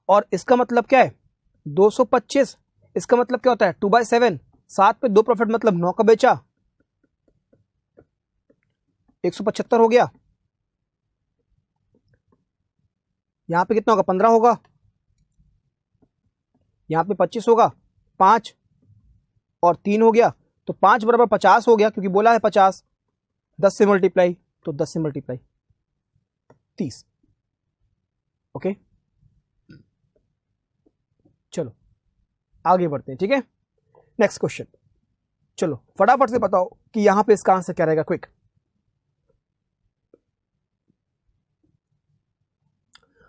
और इसका मतलब क्या है 225, इसका मतलब क्या होता है 2/7, 7 पे 2 प्रॉफिट मतलब 9 का बेचा 175 हो गया। यहां पे कितना होगा 15 होगा, यहां पे 25 होगा, 5 और 3 हो गया, तो 5 बराबर 50 हो गया, क्योंकि बोला है 50, 10 से मल्टीप्लाई तो 10 से मल्टीप्लाई 30। ओके चलो आगे बढ़ते हैं, ठीक है। नेक्स्ट क्वेश्चन, चलो फटाफट से बताओ कि यहां पे इसका आंसर क्या रहेगा, क्विक।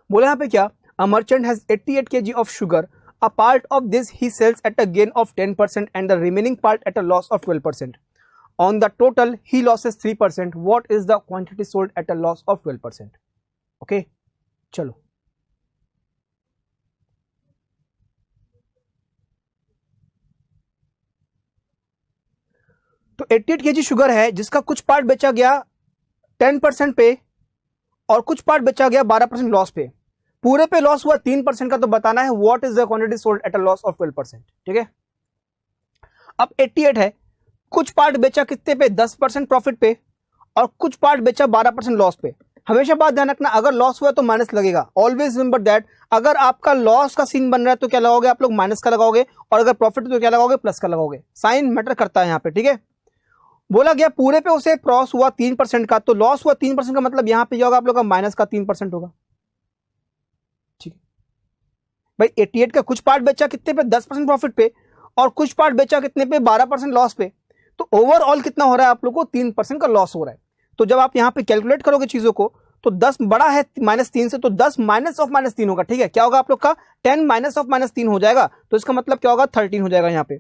बोला यहां पे क्या, a merchant has 88 kg of sugar, a part of this he sells at a gain of 10% and the remaining part at a loss of 12%. On the total he loses 3%. What is the quantity sold at a loss of 12%? Okay चलो, तो 88 kg sugar है जिसका कुछ part बेचा गया 10% पे और कुछ पार्ट बेचा गया 12% लॉस पे, पूरे पे लॉस हुआ 3% का, तो बताना है what is the quantity sold at a loss of 12%, ठीक है। अब 88 है, कुछ पार्ट बेचा कितने पे 10% प्रॉफिट पे और कुछ पार्ट बेचा 12% लॉस पे। हमेशा बात ध्यान रखना, अगर लॉस हुआ तो माइनस लगेगा, ऑलवेज रिमेंबर दैट। अगर आपका लॉस का सीन बन रहा है तो क्या लगाओगे आप लोग, माइनस का लगाओगे, और अगर प्रॉफिट तो क्या लगाओगे, प्लस का लगाओगे। साइन मैटर करता है यहाँ पे, ठीक है। बोला गया पूरे पे उसे लॉस हुआ 3% का, तो लॉस हुआ 3% का मतलब यहां पे जो होगा आप लोग का माइनस का 3% होगा, ठीक है भाई। 88 का कुछ पार्ट बेचा कितने पे 10% प्रॉफिट पे और कुछ पार्ट बेचा कितने पे 12% लॉस पे, तो ओवरऑल कितना हो रहा है आप लोग को 3% का लॉस हो रहा है। तो जब आप यहां पे कैलकुलेट करोगे चीजों को तो 10 बड़ा है -3 से, तो 10 माइनस ऑफ -3 होगा, ठीक है। क्या होगा आप लोग का 10 माइनस ऑफ -3 हो जाएगा, तो इसका मतलब क्या होगा 13 हो जाएगा यहाँ पे।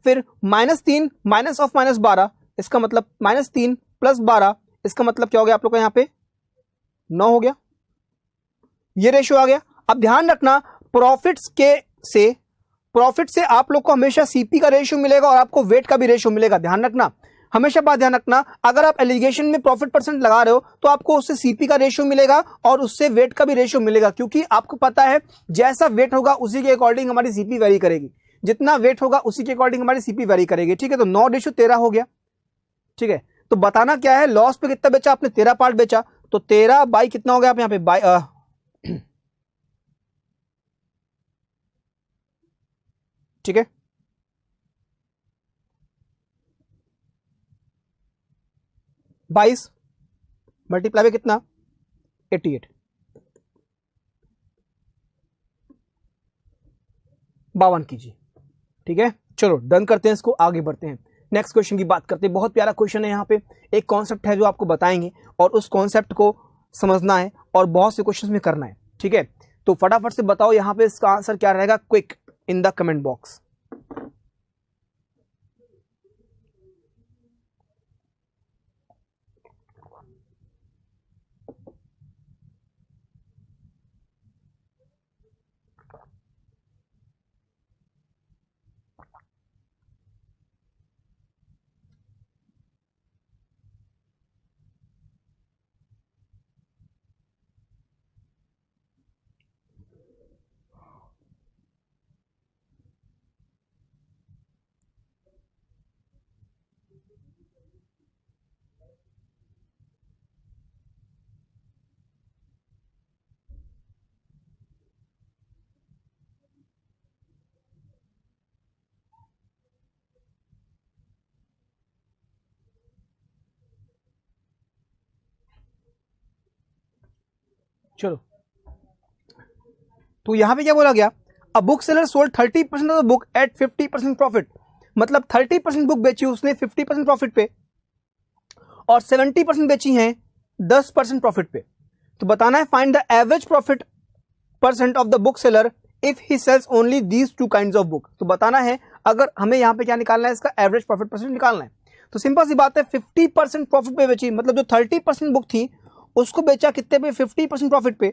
फिर -3 माइनस ऑफ -12, इसका मतलब -3 + 12, इसका मतलब क्या हो गया आप लोग का यहाँ पे 9 हो गया, ये रेशियो आ गया। अब ध्यान रखना प्रॉफिट से आप लोग को हमेशा सीपी का रेशियो मिलेगा और आपको वेट का भी रेशियो मिलेगा। ध्यान रखना, हमेशा बात ध्यान रखना, अगर आप एलिगेशन में प्रॉफिट परसेंट लगा रहे हो तो आपको उससे सीपी का रेशियो मिलेगा और उससे वेट का भी रेशियो मिलेगा, क्योंकि आपको पता है जैसा वेट होगा उसी के अकॉर्डिंग हमारी सीपी वेरी करेगी। जितना वेट होगा उसी के अकॉर्डिंग हमारी सीपी वेरी करेगी, ठीक है। तो 9:13 हो गया, ठीक है। तो बताना क्या है, लॉस पे कितना बेचा आपने, 13 पार्ट बेचा, तो 13 बाई कितना हो गया आप यहाँ पे बाई ठीक है, बाईस मल्टीप्लाई में कितना 88, 52 कीजिए, ठीक है। चलो डन करते हैं इसको, आगे बढ़ते हैं, नेक्स्ट क्वेश्चन की बात करते हैं। बहुत प्यारा क्वेश्चन है, यहाँ पे एक कॉन्सेप्ट है जो आपको बताएंगे और उस कॉन्सेप्ट को समझना है और बहुत से क्वेश्चंस में करना है, ठीक है। तो फटाफट से बताओ यहाँ पे इसका आंसर क्या रहेगा, quick in the comment box. चलो, तो यहां पे क्या बोला गया, a book seller sold 30% of the book at 50% profit, मतलब 30% बुक बेची उसने 50% प्रॉफिट पे और 70% बेची हैं 10% प्रॉफिट पे। तो बताना है find the average profit percent of the book seller if he sales only these two kinds of book. तो बताना है अगर हमें यहां पे क्या निकालना है, इसका एवरेज प्रॉफिट परसेंट निकालना है। तो सिंपल सी बात है, 50% प्रॉफिट पे बेची, मतलब जो 30% बुक थी उसको बेचा कितने पे, 50% प्रॉफिट पे।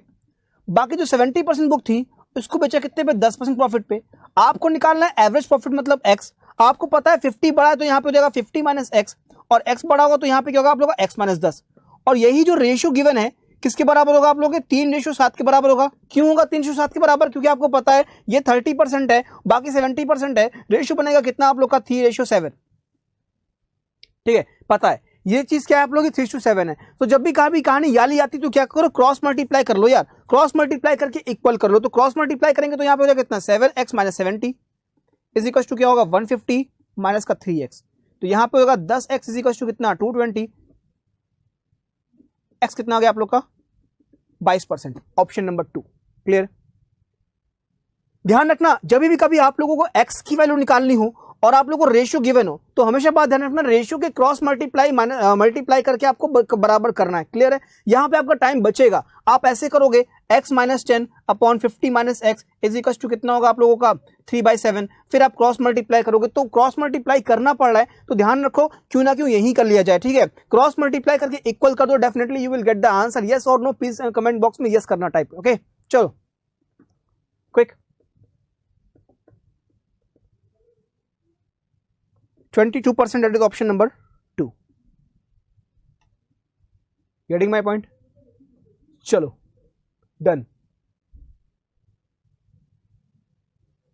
बाकी जो 70% बुक थी उसको बेचा कितने पे, 10% प्रॉफिट पे। आपको निकालना है एवरेज प्रॉफिट मतलब एक्स। आपको पता है 50 बड़ा है तो यहाँ पे हो जाएगा 50 माइनस एक्स, और एक्स बड़ा होगा तो यहाँ पे क्या होगा आप लोगों का एक्स माइनस 10। और यही जो रेशियो गिवन है किसके बराबर होगा आप लोगों के, 3:7 के बराबर होगा। क्यों होगा 3:7 के बराबर, क्योंकि आपको पता है ये 30% है, बाकी 70% है। रेशियो बनेगा कितना आप लोग का, 3:7, ठीक है। पता है ये चीज क्या है आप लोग की, 3:7 है। तो जब भी कहानी याली आती तो क्या करो, क्रॉस मल्टीप्लाई कर लो यार, क्रॉस मल्टीप्लाई करके इक्वल कर लो। तो क्रॉस मल्टीप्लाई करेंगे तो यहाँ पे हो जाएगा कितना, 7x minus 70 is equal to क्या होगा, 150 माइनस का 3x। तो यहाँ पे होगा 10x इज इक्वल टू कितना, 220। x कितना आ गया आप लोग का, 22%, ऑप्शन नंबर 2 क्लियर। ध्यान रखना जब भी कभी आप लोगों को x की वैल्यू निकालनी हो और आप लोगों को रेशियो गिवन हो तो हमेशा बात ध्यान रखना, रेशियो के क्रॉस मल्टीप्लाई करके आपको बराबर करना है, क्लियर है। यहां पे आपका टाइम बचेगा, आप ऐसे करोगे x minus 10 upon 50 minus x is equal to कितना होगा आप लोगों का, 3/7। फिर आप क्रॉस मल्टीप्लाई करोगे, तो क्रॉस मल्टीप्लाई करना पड़ रहा है तो ध्यान रखो क्यों ना क्यों यही कर लिया जाए, ठीक है। क्रॉस मल्टीप्लाई करके इक्वल कर दो, definitely you will get the answer, yes और नो प्लीज कमेंट बॉक्स में यस करना टाइप, ओके। चलो quick, 22% that is option number 2, getting my point। चलो डन,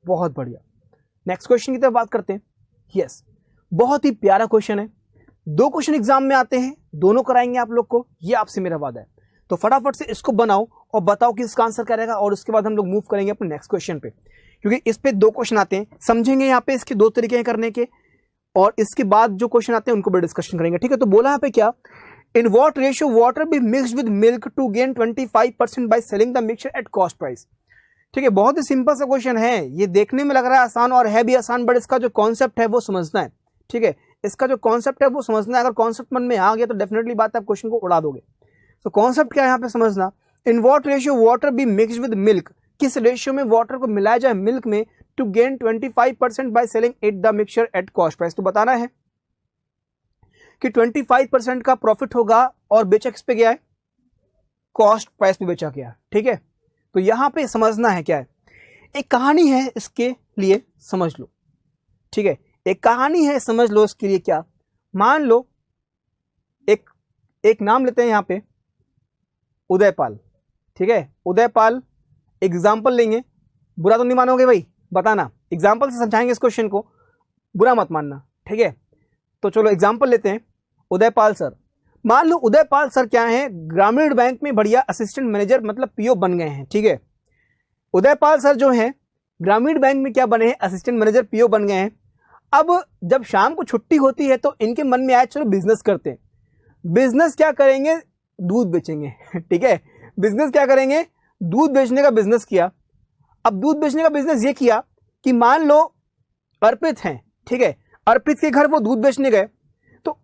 बहुत बढ़िया। नेक्स्ट क्वेश्चन की तरफ बात करते हैं। यस, बहुत ही प्यारा क्वेश्चन है, 2 क्वेश्चन एग्जाम में आते हैं, दोनों कराएंगे आप लोग को, ये आपसे मेरा वादा है। तो फटाफट से इसको बनाओ और बताओ कि इसका आंसर क्या रहेगा, और उसके बाद हम लोग मूव करेंगे अपने नेक्स्ट क्वेश्चन पे, क्योंकि इस पे 2 क्वेश्चन आते हैं, समझेंगे यहाँ पे इसके 2 तरीके हैं करने के, और इसके बाद जो क्वेश्चन आते हैं उनको भी डिस्कशन करेंगे, ठीक है। तो बोला यहाँ पे क्या, in what ratio water be mixed with milk to gain 25% by selling the mixture at cost price, ठीक है। बहुत ही सिंपल सा क्वेश्चन है, ये देखने में लग रहा है आसान और है भी आसान, बट इसका जो कॉन्सेप्ट है वो समझना है, ठीक है। इसका जो कॉन्सेप्ट है वो समझना है, अगर कॉन्सेप्ट मन में आ गया तो डेफिनेटली बात आप क्वेश्चन को उड़ा दोगे। तो कॉन्सेप्ट क्या है यहाँ पे समझना, in what ratio water be mixed with milk, किस रेशियो में वाटर को मिलाया जाए मिल्क में, to gain 25% by selling it the mixture at cost price. तो बताना है कि 25% का प्रॉफिट होगा और बेचा किस पे गया है, कॉस्ट प्राइस पे बेचा गया, ठीक है। तो यहां पे समझना है क्या है, एक कहानी है इसके लिए समझ लो, ठीक है। एक कहानी है समझ लो इसके लिए, क्या मान लो एक नाम लेते हैं यहां पे उदयपाल, ठीक है। उदयपाल एग्जाम्पल लेंगे, बुरा तो नहीं मानोगे भाई, बताना, एग्जाम्पल से समझाएंगे इस क्वेश्चन को, बुरा मत मानना, ठीक है। तो चलो एग्जाम्पल लेते हैं। उदयपाल सर, मान लो उदयपाल सर क्या है, ग्रामीण बैंक में बढ़िया असिस्टेंट मैनेजर मतलब पीओ बन गए हैं, ठीक है। उदयपाल सर जो है ग्रामीण बैंक में क्या बने हैं, असिस्टेंट मैनेजर पीओ बन गए हैं। अब जब शाम को छुट्टी होती है तो इनके मन में आया चलो बिजनेस करते हैं। बिजनेस क्या करेंगे, दूध बेचेंगे ठीक है। बिजनेस क्या करेंगे, दूध बेचने का बिजनेस किया। अब दूध बेचने का बिजनेस ये किया कि मान लो अर्पित हैं, ठीक है, अर्पित के घर वो दूध बेचने गए, तो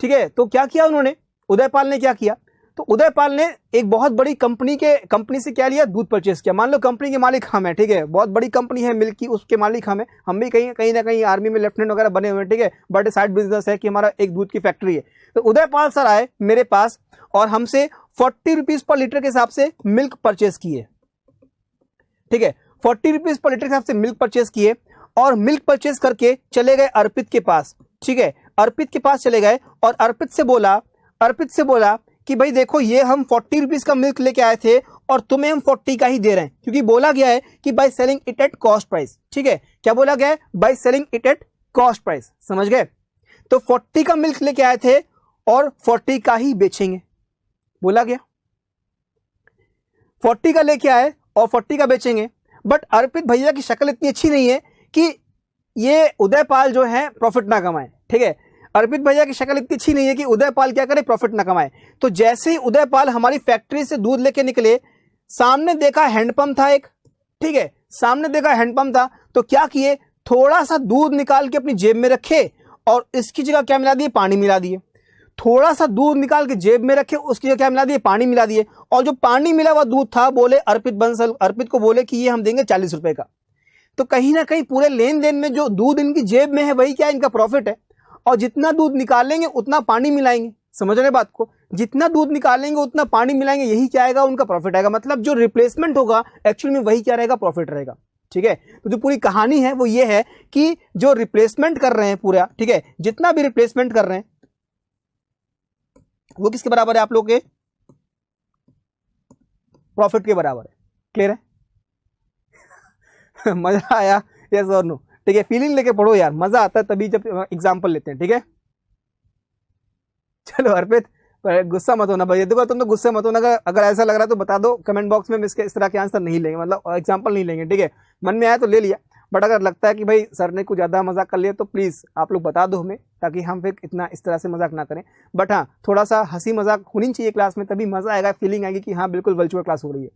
ठीक है, तो क्या किया उन्होंने, उदयपाल ने क्या किया, तो उदयपाल ने एक बहुत बड़ी कंपनी से क्या लिया, दूध परचेस किया। मान लो कंपनी के मालिक हम हैं, ठीक है, बहुत बड़ी कंपनी है मिल्क की, उसके मालिक हम हैं, हम भी कहीं ना कहीं आर्मी में लेफ्टिनेंट वगैरह बने हुए हैं, ठीक है, बट साइड बिजनेस है कि हमारा एक दूध की फैक्ट्री है। तो उदयपाल सर आए मेरे पास और हमसे 40 रुपीज पर लीटर के हिसाब से मिल्क परचेस किए, ठीक है, 40 रुपीज पर लीटर के हिसाब से मिल्क परचेस किए और मिल्क परचेस करके चले गए अर्पित के पास, ठीक है। अर्पित के पास चले गए और अर्पित से बोला कि भाई देखो ये हम 40 रुपीज का मिल्क लेके आए थे और तुम्हें हम 40 का ही दे रहे हैं, क्योंकि बोला गया है कि bye selling it eight cost price, ठीक है। क्या बोला गया है, bye selling it eight cost price, समझ गए। तो 40 का मिल्क लेके आए थे और 40 का ही बेचेंगे, बोला गया 40 का लेके आए और 40 का बेचेंगे। बट अर्पित भैया की शक्ल इतनी अच्छी नहीं है कि ये उदयपाल जो है प्रॉफिट ना कमाए, ठीक है। अर्पित भैया की शक्ल इतनी अच्छी नहीं है कि उदयपाल क्या करे, प्रॉफिट ना कमाए। तो जैसे ही उदयपाल हमारी फैक्ट्री से दूध लेके निकले, सामने देखा हैंडपंप था एक, ठीक है, सामने देखा हैंडपंप था, तो क्या किए, थोड़ा सा दूध निकाल के अपनी जेब में रखे और इसकी जगह क्या मिला दिए, पानी मिला दिए। थोड़ा सा दूध निकाल के जेब में रखे, उसकी जगह क्या मिला दिए, पानी मिला दिए। और जो पानी मिला हुआ दूध था, बोले अर्पित बंसल, अर्पित को बोले कि ये हम देंगे 40 रुपए का। तो कहीं ना कहीं पूरे लेन देन में जो दूध इनकी जेब में है वही क्या इनका प्रॉफिट है, और जितना दूध निकालेंगे उतना पानी मिलाएंगे, समझ रहे बात को, जितना दूध निकालेंगे उतना पानी मिलाएंगे, यही क्या आएगा, उनका प्रॉफिट आएगा। मतलब जो रिप्लेसमेंट होगा एक्चुअल में वही क्या रहेगा, प्रॉफिट रहेगा, ठीक है। तो जो पूरी कहानी है वो ये है कि जो रिप्लेसमेंट कर रहे हैं पूरा, ठीक है, जितना भी रिप्लेसमेंट कर रहे हैं वो किसके बराबर है, आप लोग के प्रॉफिट के बराबर है। क्लियर है मजा आया, यस और नो, ठीक है। फीलिंग लेके पढ़ो यार, मजा आता है तभी जब एग्जांपल लेते हैं, ठीक है। चलो अर्पित गुस्सा मत होना भाई, देखो तुम तो गुस्से मत होना, अगर ऐसा लग रहा है तो बता दो कमेंट बॉक्स में, इसके इस तरह के आंसर नहीं लेंगे, मतलब एग्जांपल नहीं लेंगे, ठीक है। मन में आया तो ले लिया, बट अगर लगता है कि भाई सर ने कुछ ज्यादा मजाक कर लिया तो प्लीज आप लोग बता दो हमें, ताकि हम फिर इतना इस तरह से मजाक ना करें। बट हाँ, थोड़ा सा हंसी मजाक होनी चाहिए क्लास में, तभी मजा आएगा, फीलिंग आएगी कि हाँ बिल्कुल वर्चुअल क्लास हो रही है।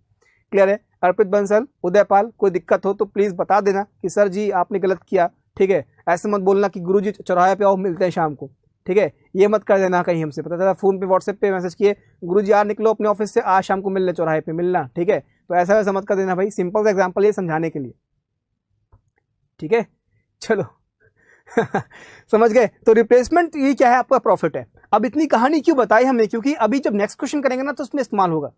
क्लियर है। अर्पित बंसल, उदयपाल, कोई दिक्कत हो तो प्लीज बता देना कि सर जी आपने गलत किया, ठीक है। ऐसे मत बोलना कि गुरुजी चौराहे पे आओ मिलते हैं शाम को, ठीक है, ये मत कर देना कहीं हमसे पता चला फोन पे व्हाट्सएप पे मैसेज किए, गुरुजी यार निकलो अपने ऑफिस से, आज शाम को मिलने चौराहे पे मिलना, ठीक है। तो ऐसा वैसा मत कर देना भाई, सिंपल सा एग्जांपल ये समझाने के लिए, ठीक है। चलो समझ गए। तो रिप्लेसमेंट ये क्या है, आपका प्रॉफिट है। अब इतनी कहानी क्यों बताई हमने, क्योंकि अभी जब नेक्स्ट क्वेश्चन करेंगे ना तो उसमें इस्तेमाल होगा।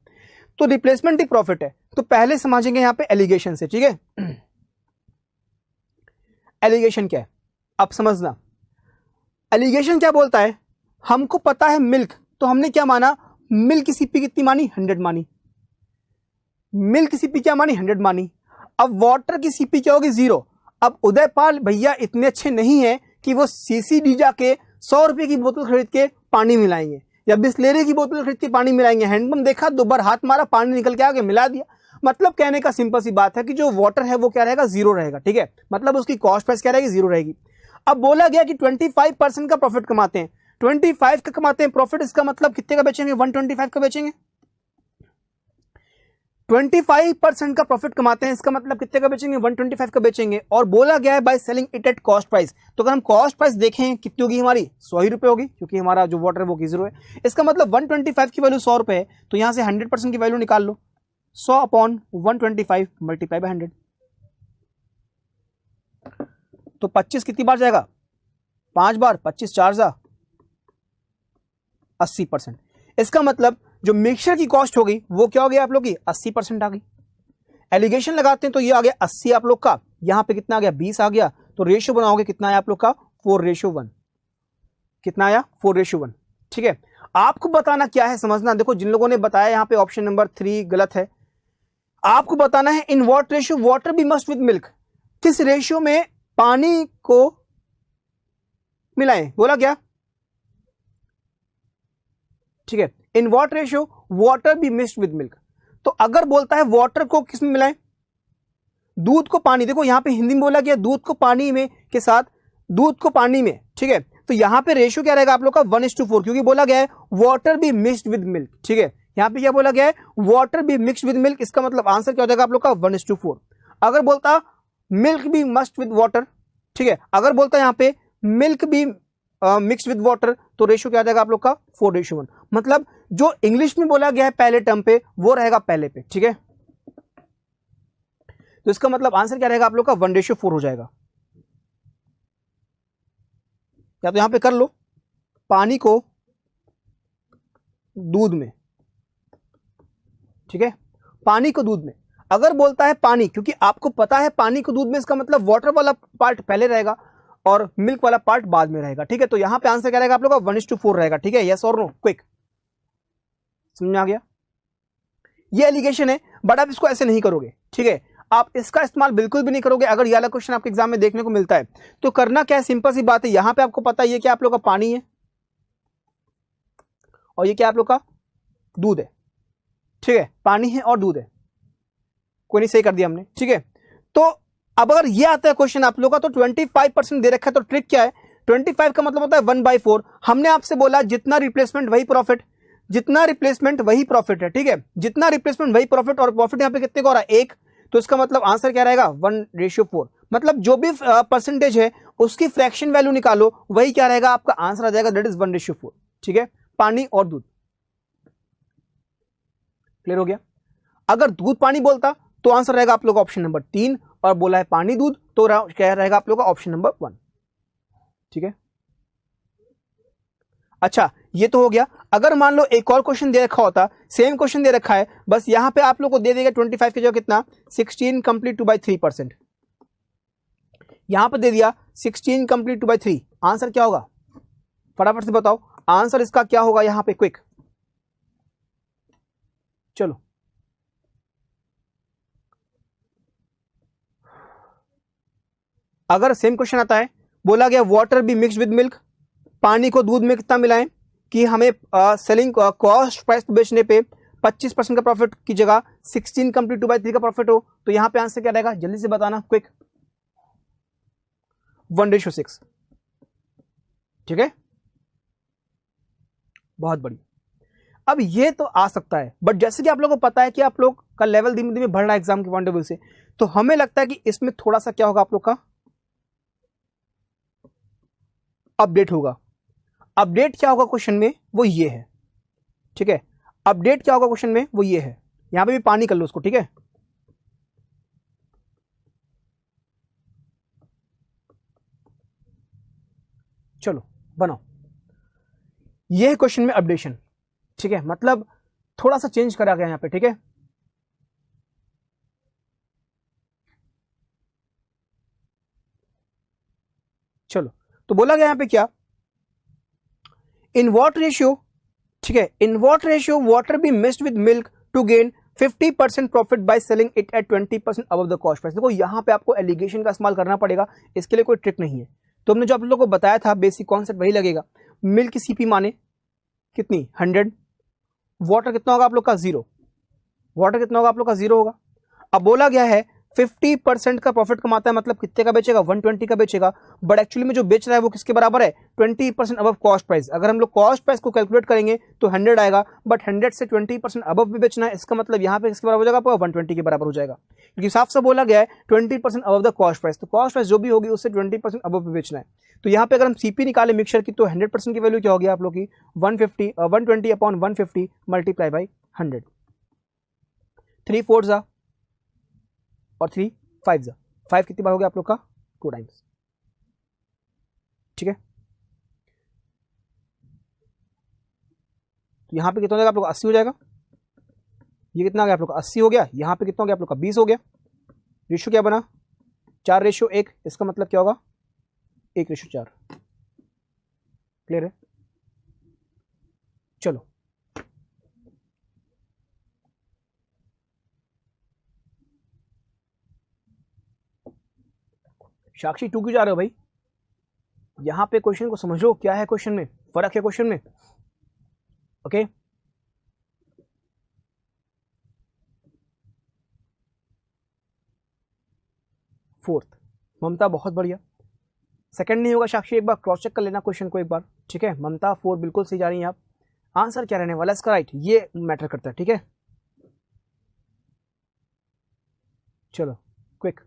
तो रिप्लेसमेंट ही प्रॉफिट है। तो पहले समझेंगे यहाँ पे एलिगेशन से, ठीक है। एलिगेशन क्या है अब समझना। एलिगेशन क्या बोलता है, हमको पता है मिल्क, तो हमने क्या माना, मिल्क की सीपी कितनी मानी, 100 मानी। मिल्क की सीपी क्या मानी, 100 मानी। अब वाटर की सीपी क्या होगी, 0। अब उदयपाल भैया इतने अच्छे नहीं है कि वो सीसीडी जाके 100 रुपए की बोतल खरीद के पानी मिलाएंगे, या बिस्लेरी की बोतल खरीद के पानी मिलाएंगे। हैंडपंप देखा, 2 बार हाथ मारा, पानी निकल के आगे मिला दिया। मतलब कहने का सिंपल सी बात है कि जो वाटर है वो क्या रहेगा, 0 रहेगा, ठीक है। मतलब उसकी कॉस्ट प्राइस क्या रहेगी, 0 रहेगी। अब बोला गया कि 25% का प्रॉफिट कमाते हैं, 25 का कमाते हैं प्रॉफिट, इसका मतलब कितने का बेचेंगे, 125 का बेचेंगे। 25% का प्रॉफिट कमाते हैं, इसका मतलब कितने का बेचेंगे, 125 का बेचेंगे। और बोला गया है bye selling it eight cost price. तो अगर हम कॉस्ट प्राइस देखें कितनी होगी हमारी, 100 ही रुपए होगी, क्योंकि हमारा जो वाटर है वो 0 है। इसका मतलब 125 की वैल्यू 100 रुपए है, तो यहां से 100% की वैल्यू निकाल लो, 100 अपॉन 125 मल्टीप्लाई बाय 100। तो 25 कितनी बार जाएगा, 5 बार, 25 4 जा 80%। इसका मतलब जो मिक्सचर की कॉस्ट होगी वो क्या हो गया आप लोग की, 80% आ गई। एलिगेशन लगाते हैं तो ये आ गया 80 आप लोग का, यहां पे कितना आ गया, 20 आ गया। तो रेशियो बनाओगे कितना है आप लोग का, 4:1। कितना आया, 4:1, ठीक है। आपको बताना क्या है, समझना। देखो जिन लोगों ने बताया यहां पे ऑप्शन नंबर 3 गलत है। आपको बताना है in what ratio water be must with milk. किस रेशियो में पानी को मिलाएं, बोला क्या? ठीक है, in what ratio water be mixed with milk. तो अगर बोलता है वाटर को किस में मिलाएं, दूध को पानी, देखो यहां पे हिंदी में बोला गया दूध को पानी में के साथ, दूध को पानी में, ठीक है, तो यहां पे रेशियो क्या रहेगा आप लोग का 1:4, क्योंकि बोला गया है water be mixed with milk. ठीक है, यहां पे क्या बोला गया है, water be mixed with milk, इसका मतलब आंसर क्या हो जाएगा आप लोग का 1:4। अगर बोलता milk be must with water, ठीक है, अगर बोलता यहां पे milk be mix with water, तो रेशियो क्या आ जाएगा आप लोग का 4:1। मतलब जो इंग्लिश में बोला गया है पहले टर्म पे वो रहेगा पहले पे। ठीक है, तो इसका मतलब आंसर क्या रहेगा आप लोग का 1:4 हो जाएगा। या तो यहां पे कर लो पानी को दूध में, ठीक है, पानी को दूध में। अगर बोलता है पानी, क्योंकि आपको पता है पानी को दूध में, इसका मतलब वाटर वाला पार्ट पहले रहेगा और मिल्क वाला पार्ट बाद में रहेगा। ठीक है, तो यहां पे आंसर क्या रहेगा आप लोग का 1:4 रहेगा। ठीक है, यस और नो, क्विक, समझ में आ गया? ये एलिगेशन है, बट आप इसको ऐसे नहीं करोगे। ठीक है, आप इसका इस्तेमाल बिल्कुल भी नहीं करोगे। अगर ये वाला क्वेश्चन आपके एग्जाम में देखने को मिलता है तो करना क्या है, सिंपल सी बात है, यहां पे आपको पता है ये क्या आप लोग का पानी है और ये क्या आप लोग का दूध है। ठीक है, पानी है और दूध है, कोई नहीं, सही कर दिया हमने। ठीक है, तो अब अगर ये आता है क्वेश्चन आप लोग का, तो 25% दे रखा है, तो ट्रिक क्या है, 25 का मतलब होता है 1/4। हमने आपसे बोला जितना रिप्लेसमेंट वही प्रॉफिट, जितना रिप्लेसमेंट वही प्रॉफिट है। ठीक है, जितना रिप्लेसमेंट वही प्रॉफिट, और प्रॉफिट यहां पे कितने का हो रहा है, 1, तो इसका मतलब आंसर क्या रहेगा 1:4। मतलब जो भी परसेंटेज है उसकी फ्रैक्शन वैल्यू निकालो, वही क्या रहेगा आपका आंसर आ जाएगा, दैट इज 1:4। ठीक है, पानी और दूध, क्लियर हो गया? अगर दूध पानी बोलता तो आंसर रहेगा आप लोग का ऑप्शन नंबर 3, और बोला है पानी दूध तो क्या रहेगा आप लोग का ऑप्शन नंबर 1। ठीक है, अच्छा ये तो हो गया। अगर मान लो एक और क्वेश्चन दे रखा होता, सेम क्वेश्चन दे रखा है, बस यहां पे आप लोग को दे देगा 25 की जगह कितना 16 कंप्लीट 2/3%, यहां पे दे दिया 16 कंप्लीट 2/3, आंसर क्या होगा फटाफट से बताओ, आंसर इसका क्या होगा यहां पे, क्विक, चलो। अगर सेम क्वेश्चन आता है, बोला गया water be mix with milk, पानी को दूध में कितना मिलाएं कि हमें सेलिंग कॉस्ट प्राइस बेचने पे 25% का प्रॉफिट की जगह 16 कंप्लीट 2/3 का प्रॉफिट हो, तो यहां पे आंसर क्या रहेगा, जल्दी से बताना, क्विक, 1:6। ठीक है, बहुत बढ़िया। अब ये तो आ सकता है, बट जैसे कि आप लोगों को पता है कि आप लोग का लेवल धीमे धीमे बढ़ रहा है एग्जाम के पॉइंट ऑफ व्यू से, तो हमें लगता है कि इसमें थोड़ा सा क्या होगा आप लोग का अपडेट होगा। अपडेट क्या होगा क्वेश्चन में, वो ये है। ठीक है, अपडेट क्या होगा क्वेश्चन में, वो ये है। यहां पे भी पानी कर लो उसको। ठीक है, चलो बनाओ, ये है क्वेश्चन में अपडेशन। ठीक है, मतलब थोड़ा सा चेंज करा गया यहां पे। ठीक है, चलो, तो बोला गया यहां पे क्या, इन व्हाट रेशियो, ठीक है, in what ratio water be mixed with milk to gain 50% profit by selling it at 20% above the cost price. देखो यहां पे आपको एलिगेशन का इस्तेमाल करना पड़ेगा, इसके लिए कोई ट्रिक नहीं है। तो हमने जो आप लोगों को बताया था बेसिक कॉन्सेप्ट वही लगेगा। मिल्क की सीपी माने कितनी 100, वाटर कितना होगा आप लोग का 0, वाटर कितना होगा आप लोग का 0 होगा। अब बोला गया है 50% का प्रॉफिट कमाता है, मतलब कितने का बेचेगा 120 का बेचेगा, बट एक्चुअली में जो बेच रहा है वो किसके बराबर है 20% अबव कॉस्ट प्राइस। अगर हम लोग कॉस्ट प्राइस को कैलकुलेट करेंगे तो 100 आएगा, बट 100 से 20% अबव भी बेचना है, इसका मतलब यहाँ पे किसके बराबर हो जाएगा आपका 120 के बराबर हो जाएगा, क्योंकि साफ साफ बोला गया है 20% अबव द कॉस्ट प्राइस, तो कॉस्ट प्राइस जो भी होगी उससे 20% अबव भी बेचना है। तो यहाँ पे अगर हम सीपी निकाले मिक्सचर की, तो 100% की वैल्यू क्या होगी आप लोग की 120 अपॉन 150 मल्टीप्लाई बाई 100, 3 4 जा और 3 5 जा, 5 कितनी बार हो गया आप लोग का 2 टाइम्स। ठीक है, तो यहां पे कितना हो जाएगा आप लोग का 80 हो जाएगा, ये कितना हो गया आप लोग का 80 हो गया, यहां पे कितना हो गया आप लोग का 20 हो गया। रेशियो क्या बना 4:1, इसका मतलब क्या होगा 1:4। क्लियर है, चलो साक्षी 2 क्यों जा रहे हो भाई? यहां पे क्वेश्चन को समझो, क्या है क्वेश्चन में, फर्क है क्वेश्चन में। ओके फोर्थ, ममता बहुत बढ़िया। सेकंड नहीं होगा साक्षी, एक बार क्रॉस चेक कर लेना क्वेश्चन को एक बार, ठीक है। ममता 4 बिल्कुल सही जा रही हैं आप। आंसर क्या रहने वाला इसका, राइट, ये मैटर करता है, ठीक है। चलो क्विक,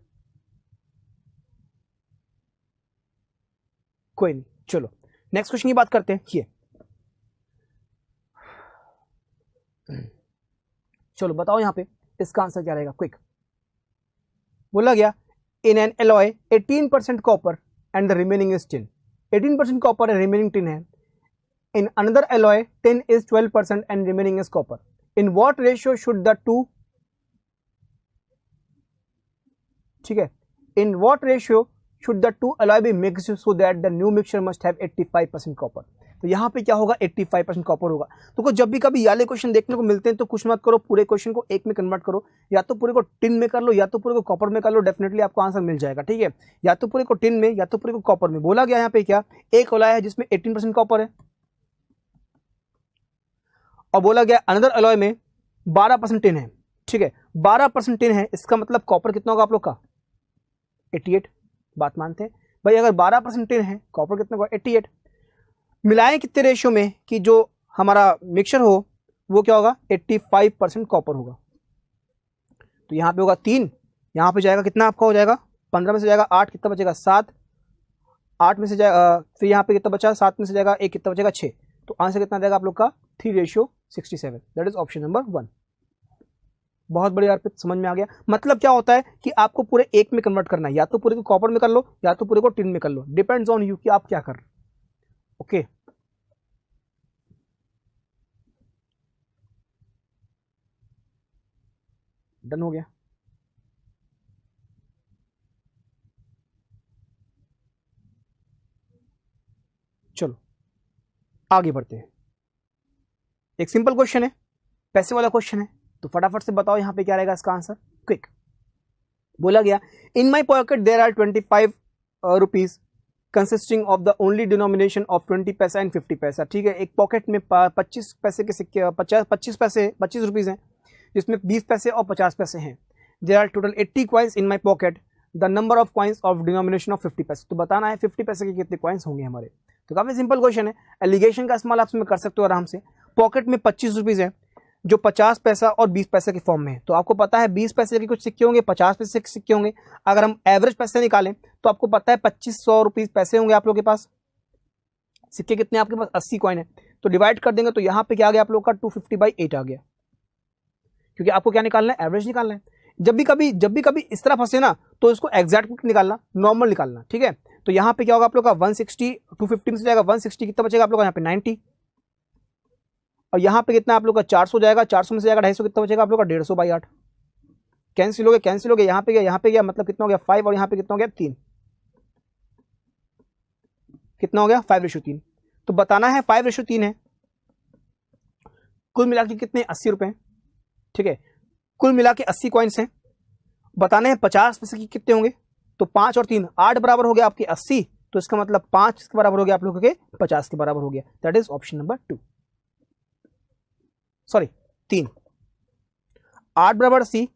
कोई नहीं, चलो नेक्स्ट क्वेश्चन की बात करते हैं। ये चलो बताओ यहां पे इसका आंसर क्या रहेगा, क्विक। बोला गया in an alloy 18% copper and the remaining is tin. 18% copper है, रिमेनिंग टिन है। In another alloy tin is 12% and remaining is copper. In what ratio should the two, ठीक है, in what ratio should the two alloy be mixed so that the new mixture must have 85% copper. तो यहां पे क्या होगा, 85% copper होगा। तो जब भी कभी वाले क्वेश्चन देखने को मिलते हैं तो कुछ मत करो, पूरे क्वेश्चन को एक में कन्वर्ट करो, या तो पूरे को टिन में कर लो या तो पूरे को कॉपर में कर लो, डेफिनेटली आपको आंसर मिल जाएगा, ठीक है। या तो पूरे को टिन में या तो पूरे को कॉपर में। बोला गया यहाँ पे क्या, एक एलॉय है जिसमें 18% कॉपर है, और बोला गया अनदर एलॉय में 12% टिन है, ठीक है। 12% टिन है, इसका मतलब कॉपर कितना होगा आप लोग का, 88। बात मानते हैं भाई, अगर 12% टिन है, कॉपर कितना होगा, 88। मिलाएं कितने रेशियो में कि जो हमारा मिक्सचर हो वो क्या होगा, 85% कॉपर होगा। तो यहां पे होगा 3, यहां पे जाएगा कितना आपका हो जाएगा, 15 में से जाएगा 8, कितना बचेगा 7, 8 में से जाएगा, फिर यहाँ पे कितना बचा, 7 में से जाएगा 1, कितना बचेगा 6। तो आंसर कितना देगा आप लोग का, 3:67। That is option number 1। बहुत बढ़िया अर्पित, समझ में आ गया। मतलब क्या होता है कि आपको पूरे एक में कन्वर्ट करना है, या तो पूरे को कॉपर में कर लो या तो पूरे को टिन में कर लो, डिपेंड्स ऑन यू कि आप क्या कर रहे हो। ओके डन हो गया। चलो आगे बढ़ते हैं। एक सिंपल क्वेश्चन है, पैसे वाला क्वेश्चन है, तो फटाफट से बताओ यहां पे क्या रहेगा इसका आंसर, क्विक। बोला गया in my pocket there are 25 rupees consisting of the only denomination of 20 paisa and 50 पैसा, ठीक है। एक पॉकेट में 25 पैसे के सिक्के, 25 रुपीज हैं, जिसमें 20 पैसे और 50 पैसे हैं। There are total 80 coins in my pocket, the number of coins of denomination of 50 पैसे। तो बताना है 50 पैसे के कितने कॉइन्स होंगे हमारे। तो काफी सिंपल क्वेश्चन है, एलिगेशन का इस्तेमाल आप इसमें कर सकते हो आराम से। पॉकेट में 25 रुपीज है जो 50 पैसा और 20 पैसे के फॉर्म में है। तो आपको पता है 20 पैसे के कुछ सिक्के होंगे, 50 पैसे के सिक्के होंगे। अगर हम एवरेज पैसे निकालें तो आपको पता है 2500 रुपीज पैसे होंगे आप लोग के पास, सिक्के कितने आपके पास, 80 कॉइन है। तो डिवाइड कर देंगे तो यहाँ पे क्या आ गया आप लोग का, 250/8 आ गया, क्योंकि आपको क्या निकालना है, एवरेज निकालना है। जब भी कभी इस तरह फंसे ना तो इसको एग्जैक्ट निकालना, नॉर्मल निकालना, ठीक है। तो यहाँ पे क्या होगा आप लोग का 160, 250 में से जाएगा 160, कितना बचेगा आप लोग का यहाँ पे 90, और यहाँ पे कितना आप लोग का 400 जाएगा, 400 में से जाएगा 250, कितना बचेगा आप लोग का 150/8। कैंसिल हो गया, यहाँ पे गया मतलब कितना हो गया 5, और यहाँ पे कितना हो गया 3, कितना हो गया 5:3। तो बताना है 5:3 है, कुल मिला के कितने 80 रुपए, ठीक है। कुल मिला के 80 कॉइन्स हैं, बताने हैं 50 पैसे की कितने होंगे। तो 5 और 3 8 बराबर हो गया आपके 80, तो इसका मतलब 5 के बराबर हो गया आप लोगों के 50 के बराबर हो गया। That is option number 2, sorry 3। 8 बराबर 80,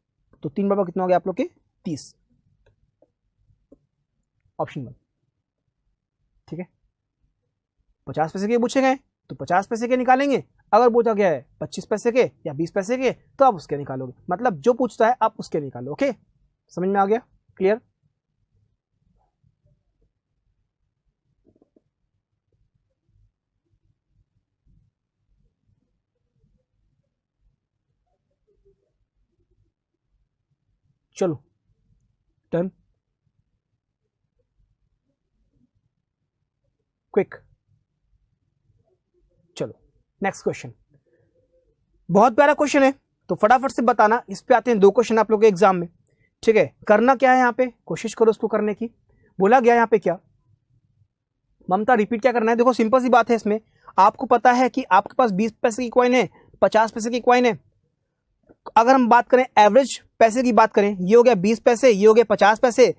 तो 3 बराबर कितना हो गया आप लोग के 30, ऑप्शन 1, ठीक है। 50 पैसे के पूछे गए तो 50 पैसे के निकालेंगे, अगर पूछा गया है 25 पैसे के या 20 पैसे के तो आप उसके निकालोगे, मतलब जो पूछता है आप उसके निकालो। ओके, समझ में आ गया, क्लियर। चलो डन, क्विक। चलो नेक्स्ट क्वेश्चन, बहुत प्यारा क्वेश्चन है, तो फटाफट से बताना। इस पे आते हैं 2 क्वेश्चन आप लोग के एग्जाम में, ठीक है। करना क्या है यहाँ पे, कोशिश करो उसको करने की। बोला गया यहाँ पे क्या, ममता रिपीट क्या करना है, देखो सिंपल सी बात है इसमें। आपको पता है कि आपके पास 20 पैसे की कॉइन है, 50 पैसे की कॉइन है। अगर हम बात करें एवरेज पैसे की बात करें, ये हो गया 20 पैसे, ये हो गया 50 पैसे।